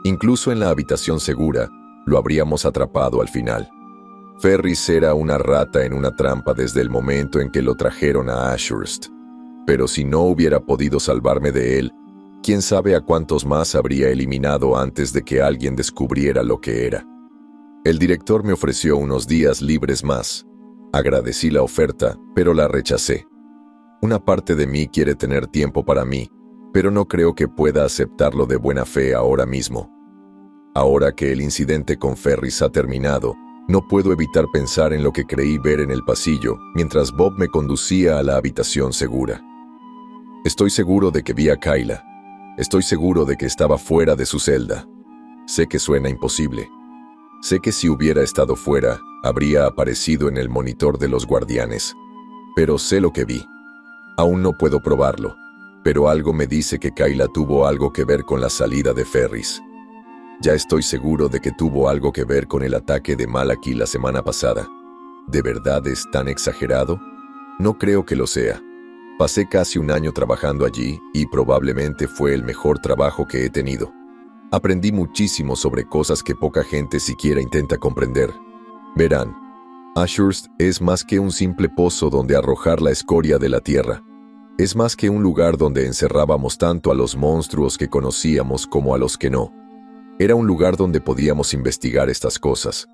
Incluso en la habitación segura, lo habríamos atrapado al final. Ferris era una rata en una trampa desde el momento en que lo trajeron a Ashurst. Pero si no hubiera podido salvarme de él, quién sabe a cuántos más habría eliminado antes de que alguien descubriera lo que era. El director me ofreció unos días libres más. Agradecí la oferta, pero la rechacé. Una parte de mí quiere tener tiempo para mí, pero no creo que pueda aceptarlo de buena fe ahora mismo. Ahora que el incidente con Ferris ha terminado, no puedo evitar pensar en lo que creí ver en el pasillo mientras Bob me conducía a la habitación segura. Estoy seguro de que vi a Kyla. Estoy seguro de que estaba fuera de su celda. Sé que suena imposible. Sé que si hubiera estado fuera, habría aparecido en el monitor de los guardianes. Pero sé lo que vi. Aún no puedo probarlo, pero algo me dice que Kyla tuvo algo que ver con la salida de Ferris. Ya estoy seguro de que tuvo algo que ver con el ataque de Malachi la semana pasada. ¿De verdad es tan exagerado? No creo que lo sea. Pasé casi un año trabajando allí y probablemente fue el mejor trabajo que he tenido. Aprendí muchísimo sobre cosas que poca gente siquiera intenta comprender. Verán, Ashurst es más que un simple pozo donde arrojar la escoria de la tierra. Es más que un lugar donde encerrábamos tanto a los monstruos que conocíamos como a los que no. Era un lugar donde podíamos investigar estas cosas.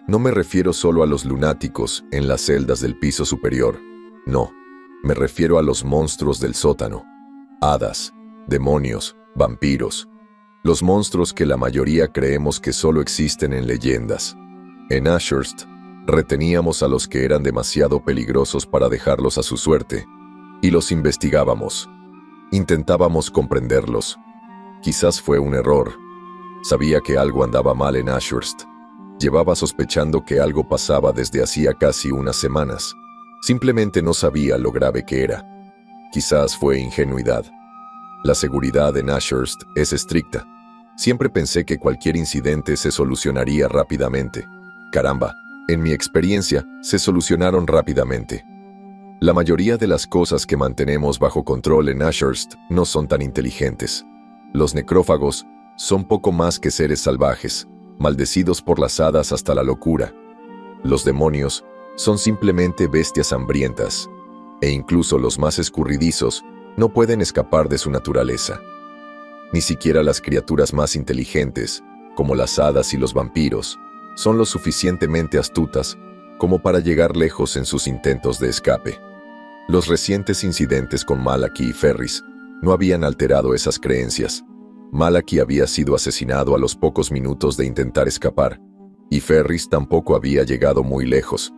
No me refiero solo a los lunáticos en las celdas del piso superior. No, me refiero a los monstruos del sótano. Hadas, demonios, vampiros. Los monstruos que la mayoría creemos que solo existen en leyendas. En Ashurst, reteníamos a los que eran demasiado peligrosos para dejarlos a su suerte, y los investigábamos. Intentábamos comprenderlos. Quizás fue un error. Sabía que algo andaba mal en Ashurst. Llevaba sospechando que algo pasaba desde hacía casi unas semanas. Simplemente no sabía lo grave que era. Quizás fue ingenuidad. La seguridad en Ashurst es estricta. Siempre pensé que cualquier incidente se solucionaría rápidamente. Caramba, en mi experiencia, se solucionaron rápidamente. La mayoría de las cosas que mantenemos bajo control en Ashurst no son tan inteligentes. Los necrófagos son poco más que seres salvajes, maldecidos por las hadas hasta la locura. Los demonios son simplemente bestias hambrientas, e incluso los más escurridizos no pueden escapar de su naturaleza. Ni siquiera las criaturas más inteligentes, como las hadas y los vampiros, son lo suficientemente astutas como para llegar lejos en sus intentos de escape. Los recientes incidentes con Malachi y Ferris no habían alterado esas creencias. Malachi había sido asesinado a los pocos minutos de intentar escapar, y Ferris tampoco había llegado muy lejos,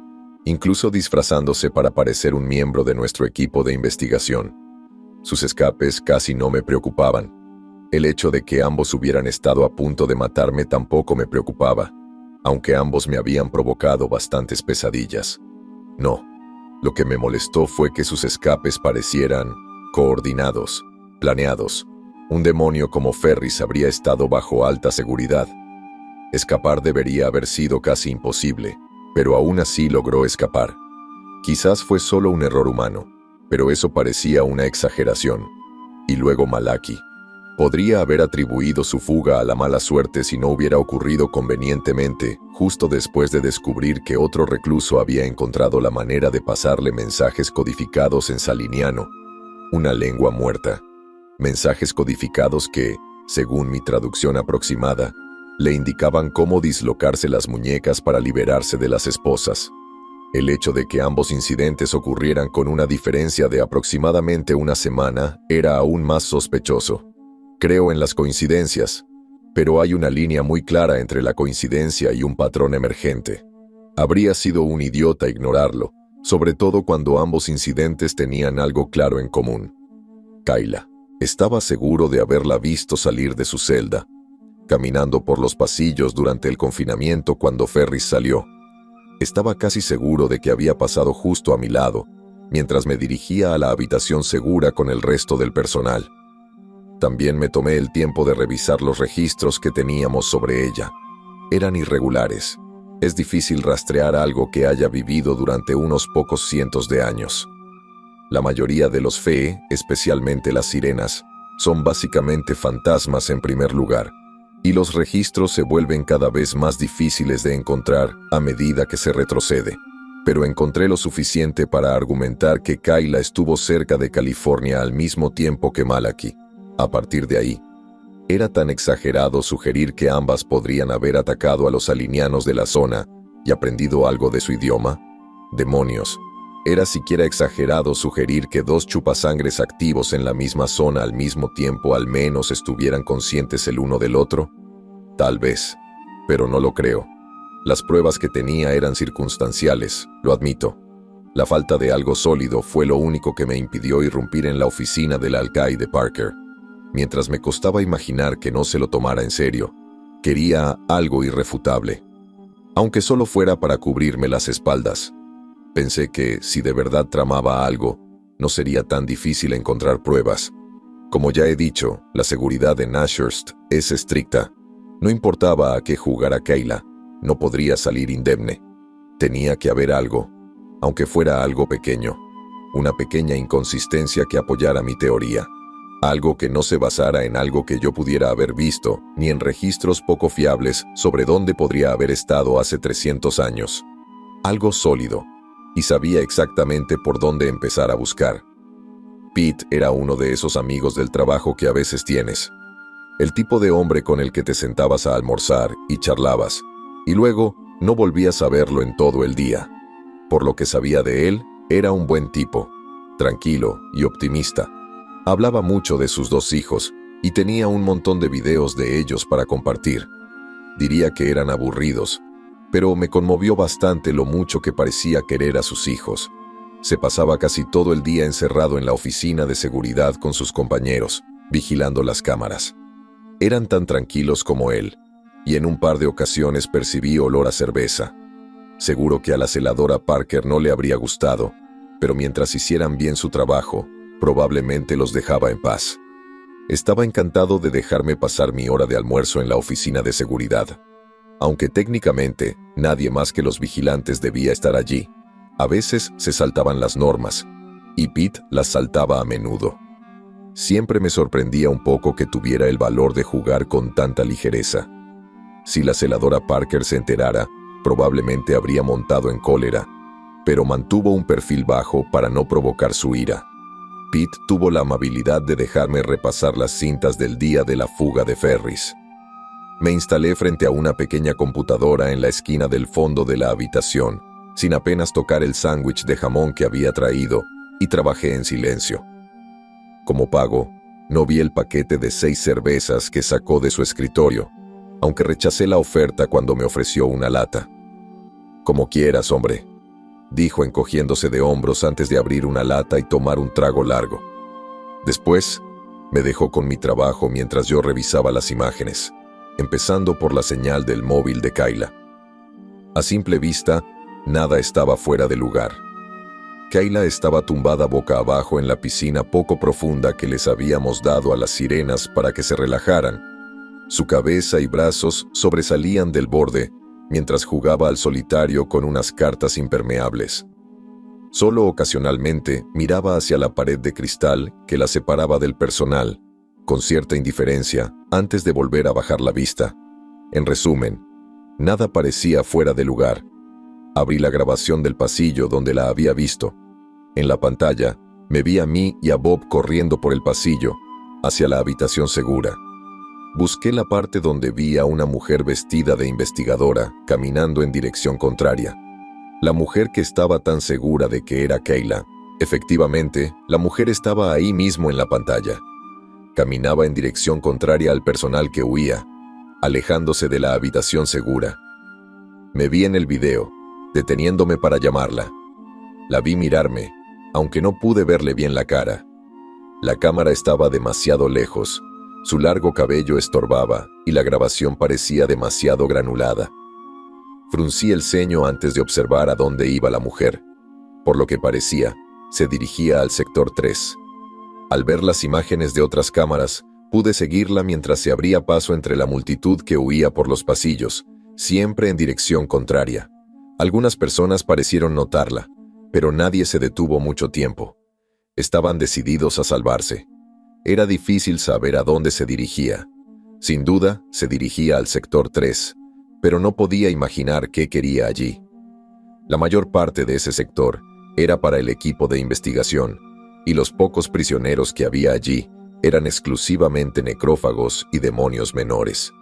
incluso disfrazándose para parecer un miembro de nuestro equipo de investigación. Sus escapes casi no me preocupaban. El hecho de que ambos hubieran estado a punto de matarme tampoco me preocupaba, aunque ambos me habían provocado bastantes pesadillas. No, lo que me molestó fue que sus escapes parecieran coordinados, planeados. Un demonio como Ferris habría estado bajo alta seguridad. Escapar debería haber sido casi imposible, pero aún así logró escapar. Quizás fue solo un error humano, pero eso parecía una exageración. Y luego Malachi. Podría haber atribuido su fuga a la mala suerte si no hubiera ocurrido convenientemente, justo después de descubrir que otro recluso había encontrado la manera de pasarle mensajes codificados en saliniano, una lengua muerta. Mensajes codificados que, según mi traducción aproximada, le indicaban cómo dislocarse las muñecas para liberarse de las esposas. El hecho de que ambos incidentes ocurrieran con una diferencia de aproximadamente una semana era aún más sospechoso. Creo en las coincidencias, pero hay una línea muy clara entre la coincidencia y un patrón emergente. Habría sido un idiota ignorarlo, sobre todo cuando ambos incidentes tenían algo claro en común. Kayla. Estaba seguro de haberla visto salir de su celda, caminando por los pasillos durante el confinamiento cuando Ferris salió. Estaba casi seguro de que había pasado justo a mi lado, mientras me dirigía a la habitación segura con el resto del personal. También me tomé el tiempo de revisar los registros que teníamos sobre ella. Eran irregulares. Es difícil rastrear algo que haya vivido durante unos pocos cientos de años. La mayoría de los Fee, especialmente las sirenas, son básicamente fantasmas en primer lugar, y los registros se vuelven cada vez más difíciles de encontrar a medida que se retrocede. Pero encontré lo suficiente para argumentar que Kayla estuvo cerca de California al mismo tiempo que Malachi. A partir de ahí, era tan exagerado sugerir que ambas podrían haber atacado a los salinianos de la zona y aprendido algo de su idioma. Demonios. ¿Era siquiera exagerado sugerir que dos chupasangres activos en la misma zona al mismo tiempo al menos estuvieran conscientes el uno del otro? Tal vez, pero no lo creo. Las pruebas que tenía eran circunstanciales, lo admito. La falta de algo sólido fue lo único que me impidió irrumpir en la oficina del alcaide Parker. Mientras me costaba imaginar que no se lo tomara en serio, quería algo irrefutable. Aunque solo fuera para cubrirme las espaldas. Pensé que, si de verdad tramaba algo, no sería tan difícil encontrar pruebas. Como ya he dicho, la seguridad en Ashurst es estricta. No importaba a qué jugara Kayla, no podría salir indemne. Tenía que haber algo, aunque fuera algo pequeño. Una pequeña inconsistencia que apoyara mi teoría. Algo que no se basara en algo que yo pudiera haber visto, ni en registros poco fiables sobre dónde podría haber estado hace 300 años. Algo sólido. Y sabía exactamente por dónde empezar a buscar. Pete era uno de esos amigos del trabajo que a veces tienes. El tipo de hombre con el que te sentabas a almorzar y charlabas, y luego no volvías a verlo en todo el día. Por lo que sabía de él, era un buen tipo, tranquilo y optimista. Hablaba mucho de sus 2 hijos y tenía un montón de videos de ellos para compartir. Diría que eran aburridos, pero me conmovió bastante lo mucho que parecía querer a sus hijos. Se pasaba casi todo el día encerrado en la oficina de seguridad con sus compañeros, vigilando las cámaras. Eran tan tranquilos como él, y en un par de ocasiones percibí olor a cerveza. Seguro que a la celadora Parker no le habría gustado, pero mientras hicieran bien su trabajo, probablemente los dejaba en paz. Estaba encantado de dejarme pasar mi hora de almuerzo en la oficina de seguridad. Aunque técnicamente nadie más que los vigilantes debía estar allí, a veces se saltaban las normas, y Pete las saltaba a menudo. Siempre me sorprendía un poco que tuviera el valor de jugar con tanta ligereza. Si la celadora Parker se enterara, probablemente habría montado en cólera, pero mantuvo un perfil bajo para no provocar su ira. Pete tuvo la amabilidad de dejarme repasar las cintas del día de la fuga de Ferris. Me instalé frente a una pequeña computadora en la esquina del fondo de la habitación, sin apenas tocar el sándwich de jamón que había traído, y trabajé en silencio. Como pago, No vi el paquete de 6 cervezas que sacó de su escritorio, aunque rechacé la oferta cuando me ofreció una lata. «Como quieras, hombre», dijo encogiéndose de hombros antes de abrir una lata y tomar un trago largo. Después, me dejó con mi trabajo mientras yo revisaba las imágenes, empezando por la señal del móvil de Kayla. A simple vista, nada estaba fuera de lugar. Kayla estaba tumbada boca abajo en la piscina poco profunda que les habíamos dado a las sirenas para que se relajaran. Su cabeza y brazos sobresalían del borde mientras jugaba al solitario con unas cartas impermeables. Solo ocasionalmente miraba hacia la pared de cristal que la separaba del personal, con cierta indiferencia, antes de volver a bajar la vista. En resumen, nada parecía fuera de lugar. Abrí la grabación del pasillo donde la había visto. En la pantalla, me vi a mí y a Bob corriendo por el pasillo, hacia la habitación segura. Busqué la parte donde vi a una mujer vestida de investigadora, caminando en dirección contraria. La mujer que estaba tan segura de que era Kayla. Efectivamente, la mujer estaba ahí mismo en la pantalla. Caminaba en dirección contraria al personal que huía, alejándose de la habitación segura. Me vi en el video, deteniéndome para llamarla. La vi mirarme, aunque no pude verle bien la cara. La cámara estaba demasiado lejos, su largo cabello estorbaba y la grabación parecía demasiado granulada. Fruncí el ceño antes de observar a dónde iba la mujer. Por lo que parecía, se dirigía al sector 3. Al ver las imágenes de otras cámaras, pude seguirla mientras se abría paso entre la multitud que huía por los pasillos, siempre en dirección contraria. Algunas personas parecieron notarla, pero nadie se detuvo mucho tiempo. Estaban decididos a salvarse. Era difícil saber a dónde se dirigía. Sin duda, se dirigía al sector 3, pero no podía imaginar qué quería allí. La mayor parte de ese sector era para el equipo de investigación, y los pocos prisioneros que había allí eran exclusivamente necrófagos y demonios menores.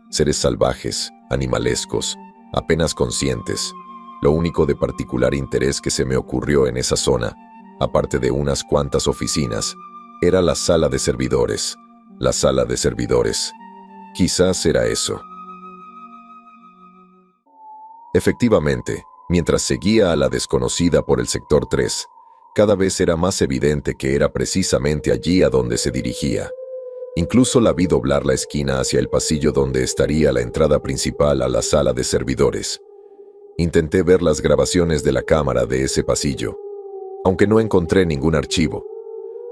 Seres salvajes, animalescos, apenas conscientes. Lo único de particular interés que se me ocurrió en esa zona, aparte de unas cuantas oficinas, era la sala de servidores. La sala de servidores. Quizás era eso. Efectivamente, mientras seguía a la desconocida por el sector 3, cada vez era más evidente que era precisamente allí a donde se dirigía. Incluso la vi doblar la esquina hacia el pasillo donde estaría la entrada principal a la sala de servidores. Intenté ver las grabaciones de la cámara de ese pasillo, aunque no encontré ningún archivo.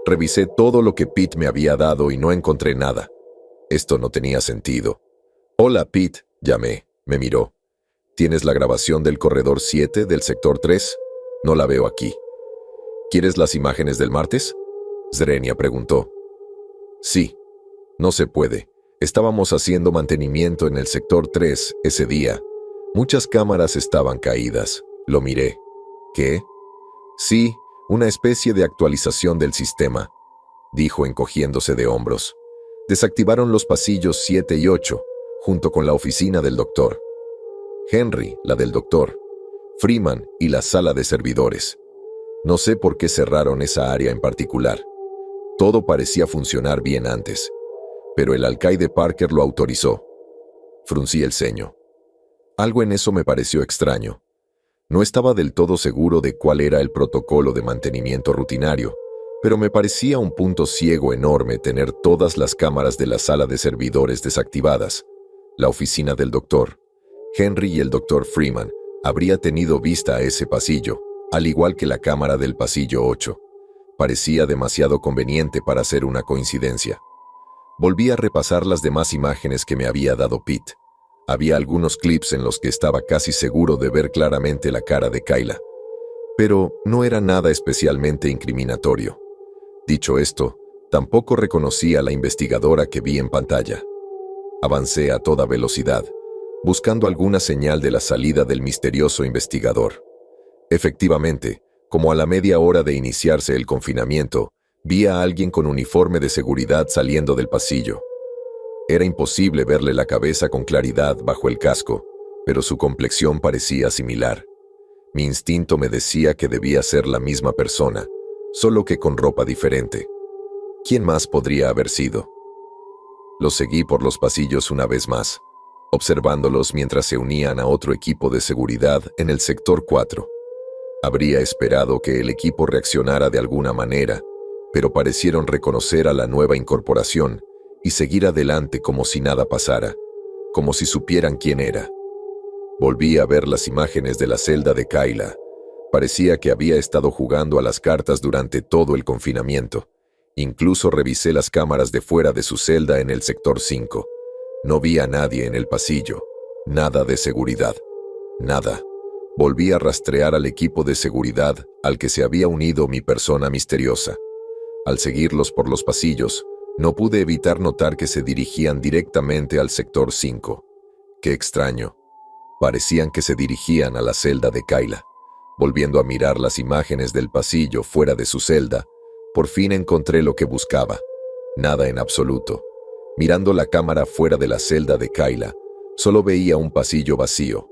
Revisé todo lo que Pete me había dado y no encontré nada. Esto no tenía sentido. «Hola, Pete», llamé. Me miró. «¿Tienes la grabación del corredor 7 del sector 3? No la veo aquí». «¿Quieres las imágenes del martes?», Zrenia preguntó. «Sí. No se puede. Estábamos haciendo mantenimiento en el sector 3 ese día. Muchas cámaras estaban caídas». Lo miré. «¿Qué?». «Sí, una especie de actualización del sistema», dijo encogiéndose de hombros. «Desactivaron los pasillos 7 y 8, junto con la oficina del doctor. Henry, la del doctor. Freeman y la sala de servidores. No sé por qué cerraron esa área en particular. Todo parecía funcionar bien antes, pero el alcaide Parker lo autorizó». Fruncí el ceño. Algo en eso me pareció extraño. No estaba del todo seguro de cuál era el protocolo de mantenimiento rutinario, pero me parecía un punto ciego enorme tener todas las cámaras de la sala de servidores desactivadas. La oficina del doctor. Henry y el doctor Freeman habría tenido vista a ese pasillo, al igual que la cámara del pasillo 8. Parecía demasiado conveniente para ser una coincidencia. Volví a repasar las demás imágenes que me había dado Pete. Había algunos clips en los que estaba casi seguro de ver claramente la cara de Kayla, pero no era nada especialmente incriminatorio. Dicho esto, tampoco reconocí a la investigadora que vi en pantalla. Avancé a toda velocidad, buscando alguna señal de la salida del misterioso investigador. Efectivamente, como a la media hora de iniciarse el confinamiento, vi a alguien con uniforme de seguridad saliendo del pasillo. Era imposible verle la cabeza con claridad bajo el casco, pero su complexión parecía similar. Mi instinto me decía que debía ser la misma persona, solo que con ropa diferente. ¿Quién más podría haber sido? Los seguí por los pasillos una vez más, observándolos mientras se unían a otro equipo de seguridad en el sector 4. Habría esperado que el equipo reaccionara de alguna manera, pero parecieron reconocer a la nueva incorporación y seguir adelante como si nada pasara, como si supieran quién era. Volví a ver las imágenes de la celda de Kayla. Parecía que había estado jugando a las cartas durante todo el confinamiento. Incluso revisé las cámaras de fuera de su celda en el sector 5. No vi a nadie en el pasillo. Nada de seguridad. Nada. Volví a rastrear al equipo de seguridad al que se había unido mi persona misteriosa. Al seguirlos por los pasillos, no pude evitar notar que se dirigían directamente al sector 5. Qué extraño. Parecían que se dirigían a la celda de Kayla. Volviendo a mirar las imágenes del pasillo fuera de su celda, por fin encontré lo que buscaba. Nada en absoluto. Mirando la cámara fuera de la celda de Kayla, solo veía un pasillo vacío.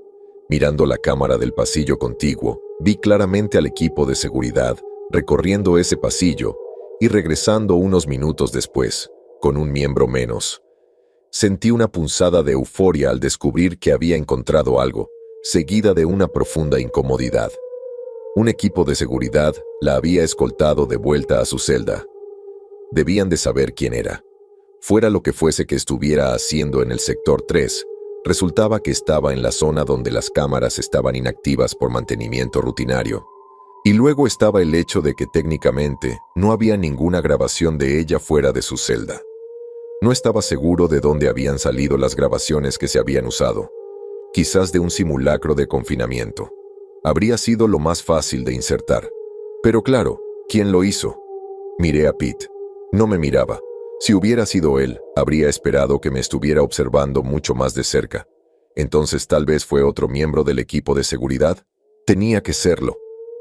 Mirando la cámara del pasillo contiguo, vi claramente al equipo de seguridad recorriendo ese pasillo y regresando unos minutos después, con un miembro menos. Sentí una punzada de euforia al descubrir que había encontrado algo, seguida de una profunda incomodidad. Un equipo de seguridad la había escoltado de vuelta a su celda. Debían de saber quién era. Fuera lo que fuese que estuviera haciendo en el sector 3, resultaba que estaba en la zona donde las cámaras estaban inactivas por mantenimiento rutinario. Y luego estaba el hecho de que técnicamente no había ninguna grabación de ella fuera de su celda. No estaba seguro de dónde habían salido las grabaciones que se habían usado. Quizás de un simulacro de confinamiento. Habría sido lo más fácil de insertar. Pero claro, ¿quién lo hizo? Miré a Pete. No me miraba. Si hubiera sido él, habría esperado que me estuviera observando mucho más de cerca. Entonces tal vez fue otro miembro del equipo de seguridad. Tenía que serlo.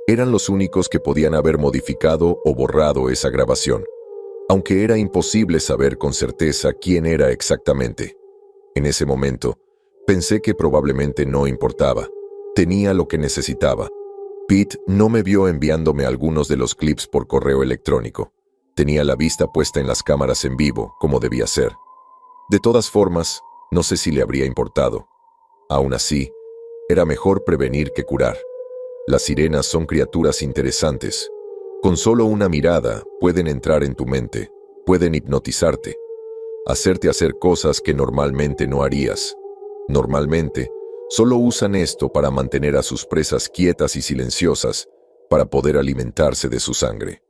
Eran los únicos que podían haber modificado o borrado esa grabación, aunque era imposible saber con certeza quién era exactamente. En ese momento, pensé que probablemente no importaba. Tenía lo que necesitaba. Pete no me vio enviándome algunos de los clips por correo electrónico. Tenía la vista puesta en las cámaras en vivo, como debía ser. De todas formas, no sé si le habría importado. Aún así, era mejor prevenir que curar. Las sirenas son criaturas interesantes. Con solo una mirada pueden entrar en tu mente, pueden hipnotizarte, hacerte hacer cosas que normalmente no harías. Normalmente, solo usan esto para mantener a sus presas quietas y silenciosas, para poder alimentarse de su sangre.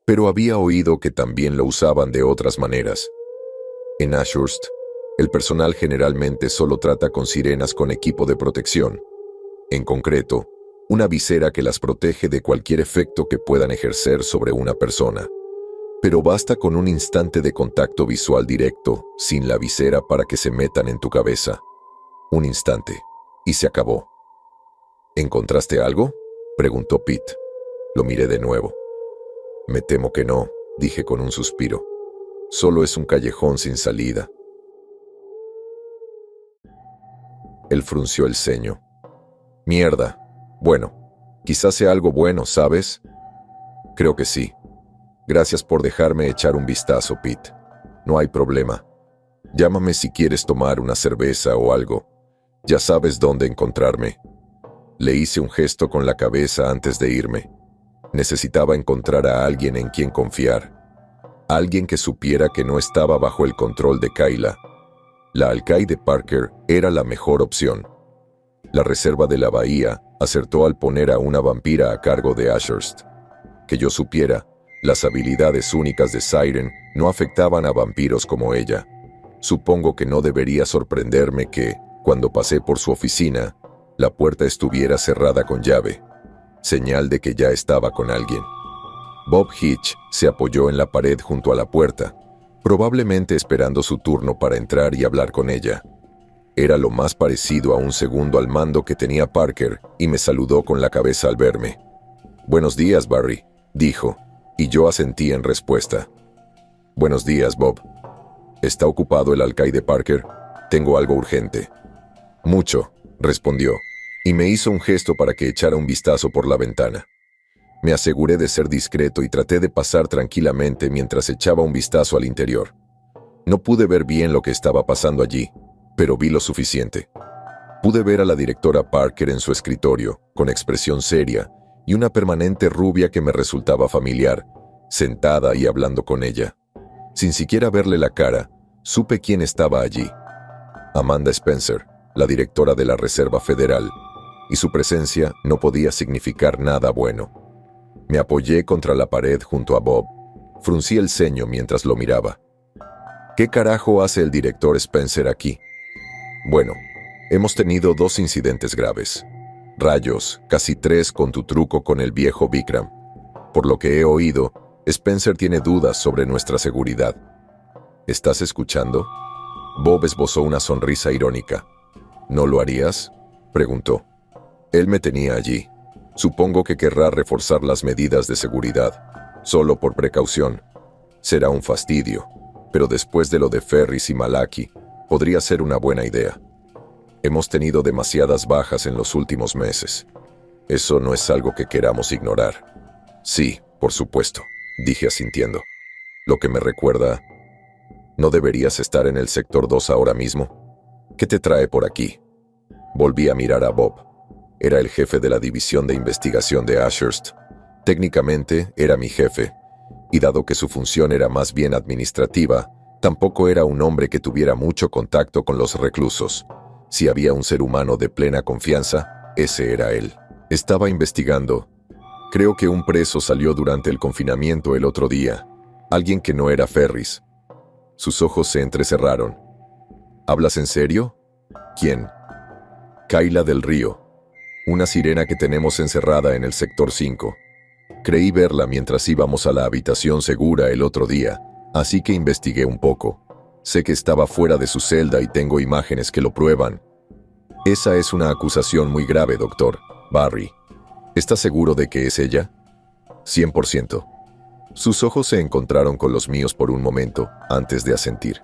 Pero había oído que también lo usaban de otras maneras. En Ashurst, el personal generalmente solo trata con sirenas con equipo de protección. En concreto, una visera que las protege de cualquier efecto que puedan ejercer sobre una persona. Pero basta con un instante de contacto visual directo, sin la visera para que se metan en tu cabeza. Un instante, y se acabó. ¿Encontraste algo?, preguntó Pete. Lo miré de nuevo. Me temo que no, dije con un suspiro. Solo es un callejón sin salida. Él frunció el ceño. Mierda. Bueno, quizás sea algo bueno, ¿sabes? Creo que sí. Gracias por dejarme echar un vistazo, Pete. No hay problema. Llámame si quieres tomar una cerveza o algo. Ya sabes dónde encontrarme. Le hice un gesto con la cabeza antes de irme. Necesitaba encontrar a alguien en quien confiar. Alguien que supiera que no estaba bajo el control de Kayla. La alcaide Parker era la mejor opción. La reserva de la bahía acertó al poner a una vampira a cargo de Ashurst. Que yo supiera, las habilidades únicas de Siren no afectaban a vampiros como ella. Supongo que no debería sorprenderme que, cuando pasé por su oficina, la puerta estuviera cerrada con llave. Señal de que ya estaba con alguien. Bob Hitch se apoyó en la pared junto a la puerta, probablemente esperando su turno para entrar y hablar con ella. Era lo más parecido a un segundo al mando que tenía Parker y me saludó con la cabeza al verme. «Buenos días, Barry», dijo, y yo asentí en respuesta. «Buenos días, Bob. ¿Está ocupado el alcaide Parker? Tengo algo urgente». «Mucho», respondió, y me hizo un gesto para que echara un vistazo por la ventana. Me aseguré de ser discreto y traté de pasar tranquilamente mientras echaba un vistazo al interior. No pude ver bien lo que estaba pasando allí, pero vi lo suficiente. Pude ver a la directora Parker en su escritorio, con expresión seria y una permanente rubia que me resultaba familiar, sentada y hablando con ella. Sin siquiera verle la cara, supe quién estaba allí. Amanda Spencer, la directora de la Reserva Federal, y su presencia no podía significar nada bueno. Me apoyé contra la pared junto a Bob. Fruncí el ceño mientras lo miraba. ¿Qué carajo hace el director Spencer aquí? Bueno, hemos tenido 2 incidentes graves. Rayos, casi 3 con tu truco con el viejo Vikram. Por lo que he oído, Spencer tiene dudas sobre nuestra seguridad. ¿Estás escuchando? Bob esbozó una sonrisa irónica. ¿No lo harías?, preguntó. Él me tenía allí. Supongo que querrá reforzar las medidas de seguridad, solo por precaución. Será un fastidio, pero después de lo de Ferris y Malaki, podría ser una buena idea. Hemos tenido demasiadas bajas en los últimos meses. Eso no es algo que queramos ignorar. Sí, por supuesto, dije asintiendo. Lo que me recuerda, ¿no deberías estar en el sector 2 ahora mismo? ¿Qué te trae por aquí? Volví a mirar a Bob. Era el jefe de la división de investigación de Ashurst. Técnicamente era mi jefe, y dado que su función era más bien administrativa, tampoco era un hombre que tuviera mucho contacto con los reclusos. Si había un ser humano de plena confianza, ese era él. Estaba investigando. Creo que un preso salió durante el confinamiento el otro día. Alguien que no era Ferris. Sus ojos se entrecerraron. ¿Hablas en serio? ¿Quién? Kayla del Río. Una sirena que tenemos encerrada en el sector 5. Creí verla mientras íbamos a la habitación segura el otro día, así que investigué un poco. Sé que estaba fuera de su celda y tengo imágenes que lo prueban. Esa es una acusación muy grave, doctor Barry. ¿Estás seguro de que es ella? 100%. Sus ojos se encontraron con los míos por un momento, antes de asentir.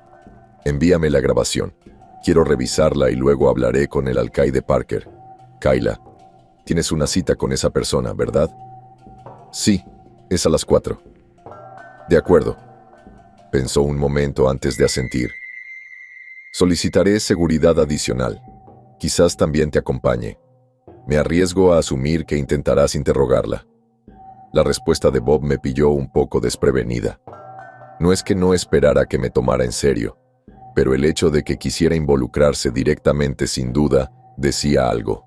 Envíame la grabación. Quiero revisarla y luego hablaré con el alcaide Parker. Kayla, tienes una cita con esa persona, ¿verdad? Sí, es a las 4. De acuerdo. Pensó un momento antes de asentir. Solicitaré seguridad adicional. Quizás también te acompañe. Me arriesgo a asumir que intentarás interrogarla. La respuesta de Bob me pilló un poco desprevenida. No es que no esperara que me tomara en serio, pero el hecho de que quisiera involucrarse directamente sin duda decía algo.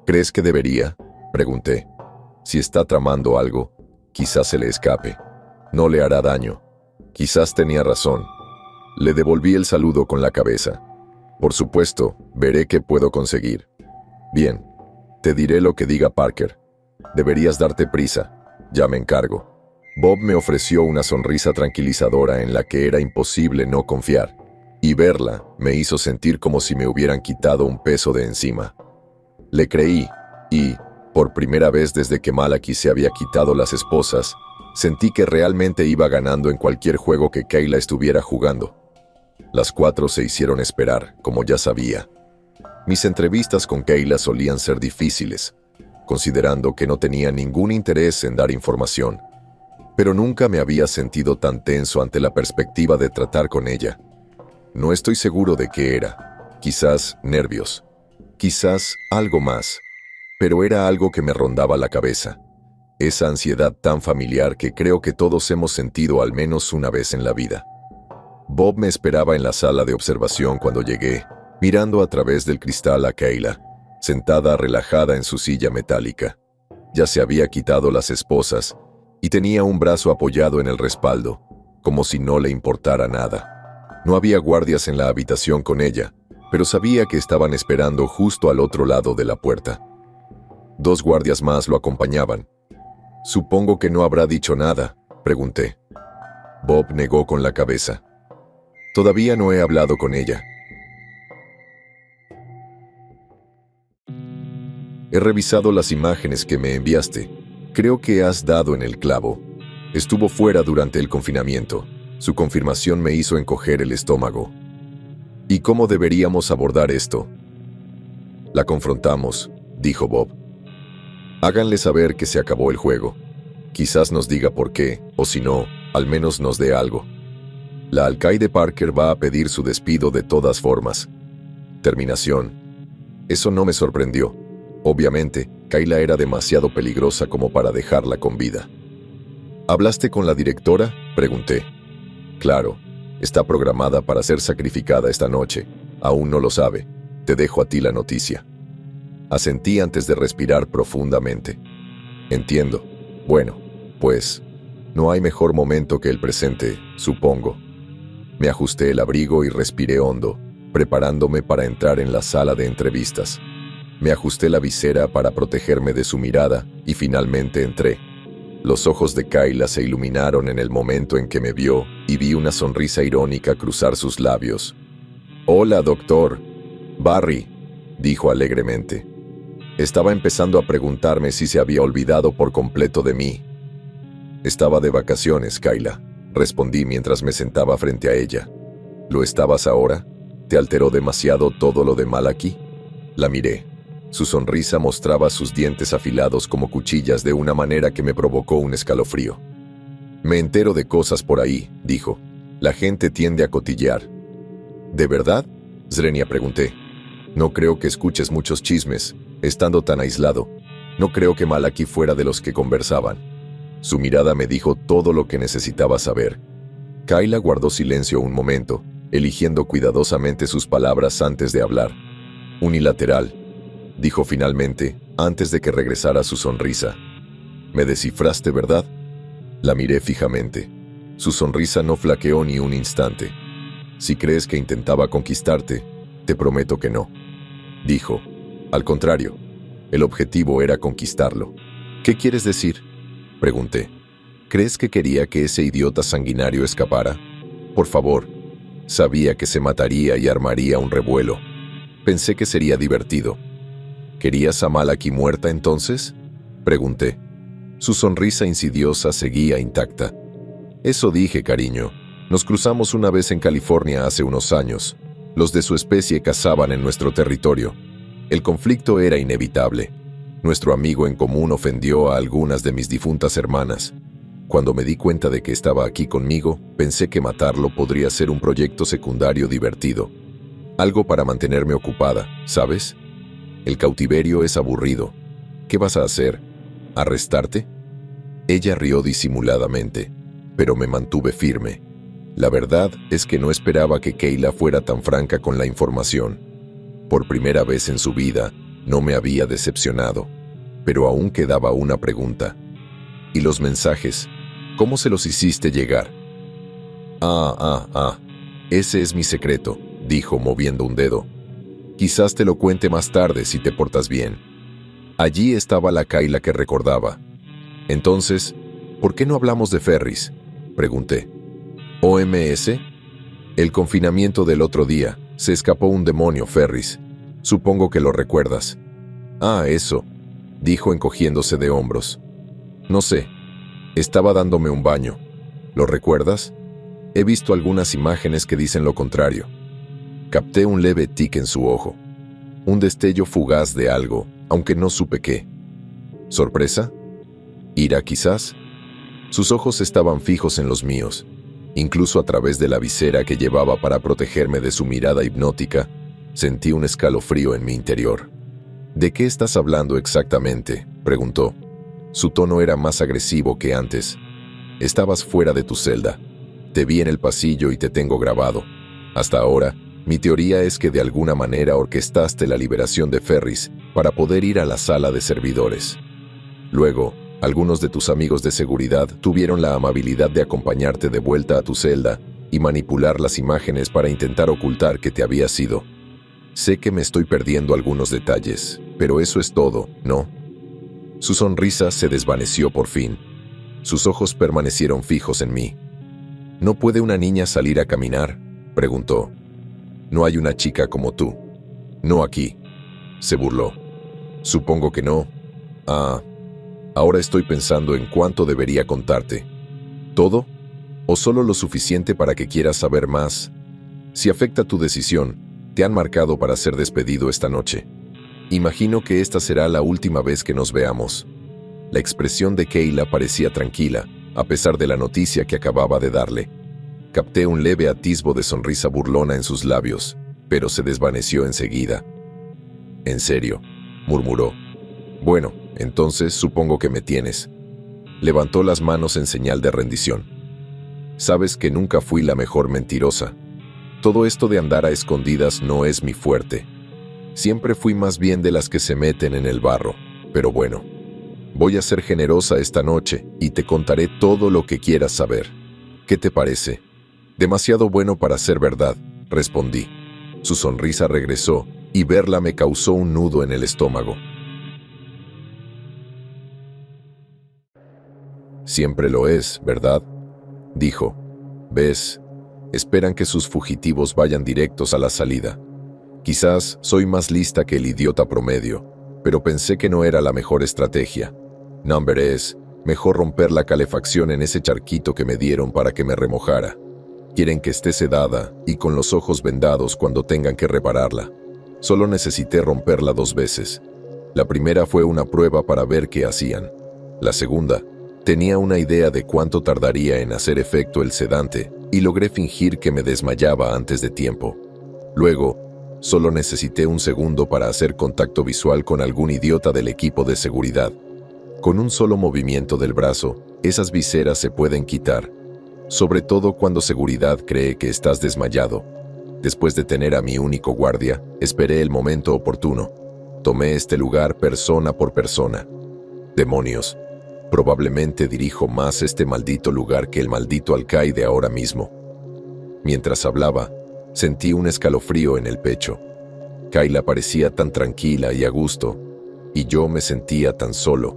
¿Crees que debería?, pregunté. Si está tramando algo, quizás se le escape. No le hará daño. Quizás tenía razón. Le devolví el saludo con la cabeza. Por supuesto, veré qué puedo conseguir. Bien, te diré lo que diga Parker. Deberías darte prisa. Ya me encargo. Bob me ofreció una sonrisa tranquilizadora en la que era imposible no confiar, y verla me hizo sentir como si me hubieran quitado un peso de encima. Le creí, y, por primera vez desde que Malaki se había quitado las esposas, sentí que realmente iba ganando en cualquier juego que Kayla estuviera jugando. Las 4 se hicieron esperar, como ya sabía. Mis entrevistas con Kayla solían ser difíciles, considerando que no tenía ningún interés en dar información. Pero nunca me había sentido tan tenso ante la perspectiva de tratar con ella. No estoy seguro de qué era. Quizás nervios. Quizás algo más. Pero era algo que me rondaba la cabeza. Esa ansiedad tan familiar que creo que todos hemos sentido al menos una vez en la vida. Bob me esperaba en la sala de observación cuando llegué, mirando a través del cristal a Kayla, sentada relajada en su silla metálica. Ya se había quitado las esposas y tenía un brazo apoyado en el respaldo, como si no le importara nada. No había guardias en la habitación con ella, pero sabía que estaban esperando justo al otro lado de la puerta. 2 guardias más lo acompañaban. «Supongo que no habrá dicho nada», pregunté. Bob negó con la cabeza. «Todavía no he hablado con ella». «He revisado las imágenes que me enviaste. Creo que has dado en el clavo. Estuvo fuera durante el confinamiento. Su confirmación me hizo encoger el estómago». «¿Y cómo deberíamos abordar esto?» «La confrontamos», dijo Bob. «Háganle saber que se acabó el juego. Quizás nos diga por qué, o si no, al menos nos dé algo. La alcaide Parker va a pedir su despido de todas formas. Terminación. Eso no me sorprendió. Obviamente, Kayla era demasiado peligrosa como para dejarla con vida. ¿Hablaste con la directora?, pregunté. Claro, está programada para ser sacrificada esta noche. Aún no lo sabe. Te dejo a ti la noticia. Asentí antes de respirar profundamente. Entiendo. Bueno, pues, no hay mejor momento que el presente, supongo. Me ajusté el abrigo y respiré hondo, preparándome para entrar en la sala de entrevistas. Me ajusté la visera para protegerme de su mirada y finalmente entré. Los ojos de Kayla se iluminaron en el momento en que me vio y vi una sonrisa irónica cruzar sus labios. «Hola, doctor. Barry», dijo alegremente. Estaba empezando a preguntarme si se había olvidado por completo de mí. «Estaba de vacaciones, Kayla», respondí mientras me sentaba frente a ella. «¿Lo estabas ahora? ¿Te alteró demasiado todo lo de Malachi?» La miré. Su sonrisa mostraba sus dientes afilados como cuchillas de una manera que me provocó un escalofrío. «Me entero de cosas por ahí», dijo. «La gente tiende a cotillear». «¿De verdad?», Zrenia pregunté. «No creo que escuches muchos chismes, estando tan aislado. No creo que Malachi fuera de los que conversaban». Su mirada me dijo todo lo que necesitaba saber. Kayla guardó silencio un momento, eligiendo cuidadosamente sus palabras antes de hablar. «Unilateral», dijo finalmente, antes de que regresara su sonrisa. «Me descifraste, ¿verdad?». La miré fijamente. Su sonrisa no flaqueó ni un instante. «Si crees que intentaba conquistarte, te prometo que no», dijo. «Al contrario, el objetivo era conquistarlo». «¿Qué quieres decir?», pregunté. «¿Crees que quería que ese idiota sanguinario escapara? Por favor». Sabía que se mataría y armaría un revuelo. Pensé que sería divertido. «¿Querías a Malachi muerta entonces?», pregunté. Su sonrisa insidiosa seguía intacta. «Eso dije, cariño. Nos cruzamos una vez en California hace unos años. Los de su especie cazaban en nuestro territorio. El conflicto era inevitable. Nuestro amigo en común ofendió a algunas de mis difuntas hermanas. Cuando me di cuenta de que estaba aquí conmigo, pensé que matarlo podría ser un proyecto secundario divertido. Algo para mantenerme ocupada, ¿sabes? El cautiverio es aburrido. ¿Qué vas a hacer? ¿Arrestarte?». Ella rió disimuladamente, pero me mantuve firme. La verdad es que no esperaba que Kayla fuera tan franca con la información. Por primera vez en su vida, no me había decepcionado. Pero aún quedaba una pregunta. «¿Y los mensajes? ¿Cómo se los hiciste llegar?». Ese es mi secreto», dijo moviendo un dedo. «Quizás te lo cuente más tarde si te portas bien». Allí estaba la Kayla que recordaba. «Entonces, ¿por qué no hablamos de Ferris?», pregunté. «¿OMS? El confinamiento del otro día. Se escapó un demonio, Ferris. Supongo que lo recuerdas». «Eso», dijo encogiéndose de hombros. «No sé. Estaba dándome un baño. ¿Lo recuerdas? He visto algunas imágenes que dicen lo contrario». Capté un leve tic en su ojo. Un destello fugaz de algo, aunque no supe qué. ¿Sorpresa? ¿Ira quizás? Sus ojos estaban fijos en los míos. Incluso a través de la visera que llevaba para protegerme de su mirada hipnótica, sentí un escalofrío en mi interior. «¿De qué estás hablando exactamente?», preguntó. Su tono era más agresivo que antes. «Estabas fuera de tu celda. Te vi en el pasillo y te tengo grabado. Hasta ahora, mi teoría es que de alguna manera orquestaste la liberación de Ferris para poder ir a la sala de servidores. Luego, algunos de tus amigos de seguridad tuvieron la amabilidad de acompañarte de vuelta a tu celda y manipular las imágenes para intentar ocultar que te habías ido. Sé que me estoy perdiendo algunos detalles, pero eso es todo, ¿no?». Su sonrisa se desvaneció por fin. Sus ojos permanecieron fijos en mí. «¿No puede una niña salir a caminar?», preguntó. «No hay una chica como tú». «No aquí», se burló. «Supongo que no. Ahora estoy pensando en cuánto debería contarte. ¿Todo? ¿O solo lo suficiente para que quieras saber más? Si afecta tu decisión, te han marcado para ser despedido esta noche. Imagino que esta será la última vez que nos veamos». La expresión de Kayla parecía tranquila, a pesar de la noticia que acababa de darle. Capté un leve atisbo de sonrisa burlona en sus labios, pero se desvaneció enseguida. «¿En serio?», murmuró. «Bueno, entonces supongo que me tienes». Levantó las manos en señal de rendición. «Sabes que nunca fui la mejor mentirosa. Todo esto de andar a escondidas no es mi fuerte. Siempre fui más bien de las que se meten en el barro, pero bueno. Voy a ser generosa esta noche y te contaré todo lo que quieras saber. ¿Qué te parece?». «Demasiado bueno para ser verdad», respondí. Su sonrisa regresó y verla me causó un nudo en el estómago. «Siempre lo es, ¿verdad?», dijo. «¿Ves? Esperan que sus fugitivos vayan directos a la salida. Quizás soy más lista que el idiota promedio, pero pensé que no era la mejor estrategia. Number es, mejor romper la calefacción en ese charquito que me dieron para que me remojara. Quieren que esté sedada y con los ojos vendados cuando tengan que repararla. Solo necesité romperla 2 veces. La primera fue una prueba para ver qué hacían. La segunda, tenía una idea de cuánto tardaría en hacer efecto el sedante y logré fingir que me desmayaba antes de tiempo. Luego, solo necesité un segundo para hacer contacto visual con algún idiota del equipo de seguridad. Con un solo movimiento del brazo, esas viseras se pueden quitar, sobre todo cuando seguridad cree que estás desmayado. Después de tener a mi único guardia, esperé el momento oportuno. Tomé este lugar persona por persona. Demonios. Probablemente dirijo más este maldito lugar que el maldito alcaide ahora mismo. Mientras hablaba, sentí un escalofrío en el pecho. Kayla parecía tan tranquila y a gusto, y yo me sentía tan solo.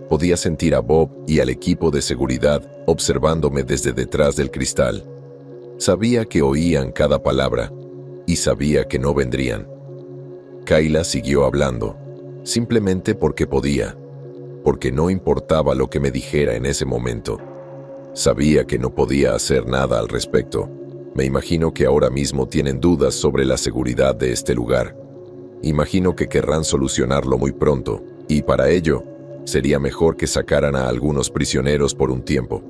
Podía sentir a Bob y al equipo de seguridad observándome desde detrás del cristal. Sabía que oían cada palabra, y sabía que no vendrían. Kayla siguió hablando, simplemente porque podía, porque no importaba lo que me dijera en ese momento. Sabía que no podía hacer nada al respecto. Me imagino que ahora mismo tienen dudas sobre la seguridad de este lugar. Imagino que querrán solucionarlo muy pronto, y para ello, sería mejor que sacaran a algunos prisioneros por un tiempo.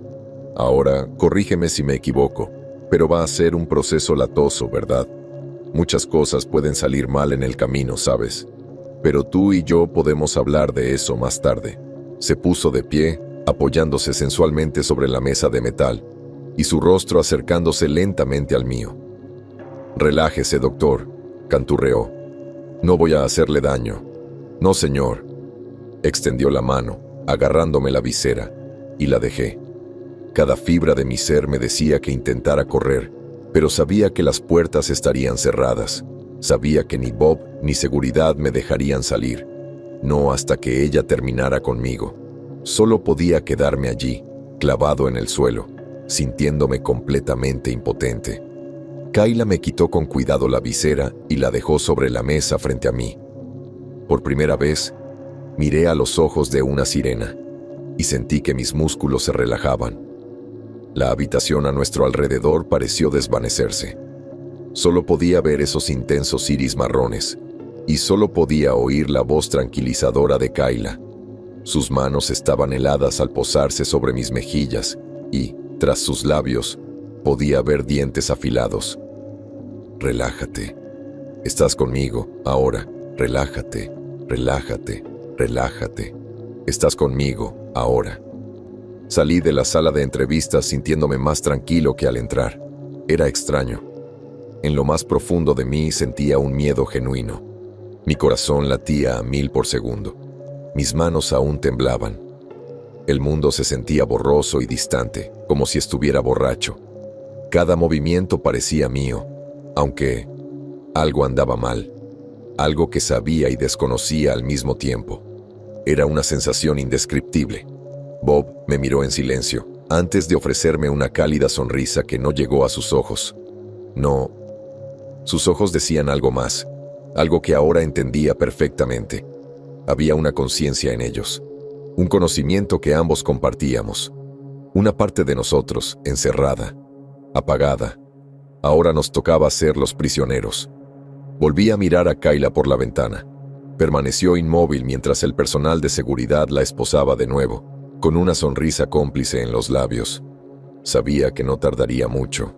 Ahora, corrígeme si me equivoco, pero va a ser un proceso latoso, ¿verdad? Muchas cosas pueden salir mal en el camino, ¿sabes? Pero tú y yo podemos hablar de eso más tarde. Se puso de pie, apoyándose sensualmente sobre la mesa de metal, y su rostro acercándose lentamente al mío. «Relájese, doctor», canturreó. «No voy a hacerle daño». «No, señor». Extendió la mano, agarrándome la visera, y la dejé. Cada fibra de mi ser me decía que intentara correr, pero sabía que las puertas estarían cerradas. Sabía que ni Bob ni seguridad me dejarían salir. No hasta que ella terminara conmigo. Solo podía quedarme allí, clavado en el suelo, sintiéndome completamente impotente. Kayla me quitó con cuidado la visera y la dejó sobre la mesa frente a mí. Por primera vez, miré a los ojos de una sirena y sentí que mis músculos se relajaban. La habitación a nuestro alrededor pareció desvanecerse. Solo podía ver esos intensos iris marrones y solo podía oír la voz tranquilizadora de Kayla. Sus manos estaban heladas al posarse sobre mis mejillas y, tras sus labios, podía ver dientes afilados. «Relájate. Estás conmigo, ahora. Relájate, relájate, relájate. Estás conmigo, ahora». Salí de la sala de entrevistas sintiéndome más tranquilo que al entrar. Era extraño. En lo más profundo de mí sentía un miedo genuino. Mi corazón latía a 1000 por segundo. Mis manos aún temblaban. El mundo se sentía borroso y distante, como si estuviera borracho. Cada movimiento parecía mío, aunque algo andaba mal. Algo que sabía y desconocía al mismo tiempo. Era una sensación indescriptible. Bob me miró en silencio, antes de ofrecerme una cálida sonrisa que no llegó a sus ojos. No. Sus ojos decían algo más, algo que ahora entendía perfectamente. Había una conciencia en ellos, un conocimiento que ambos compartíamos. Una parte de nosotros, encerrada, apagada. Ahora nos tocaba ser los prisioneros. Volví a mirar a Kayla por la ventana. Permaneció inmóvil mientras el personal de seguridad la esposaba de nuevo, con una sonrisa cómplice en los labios. Sabía que no tardaría mucho.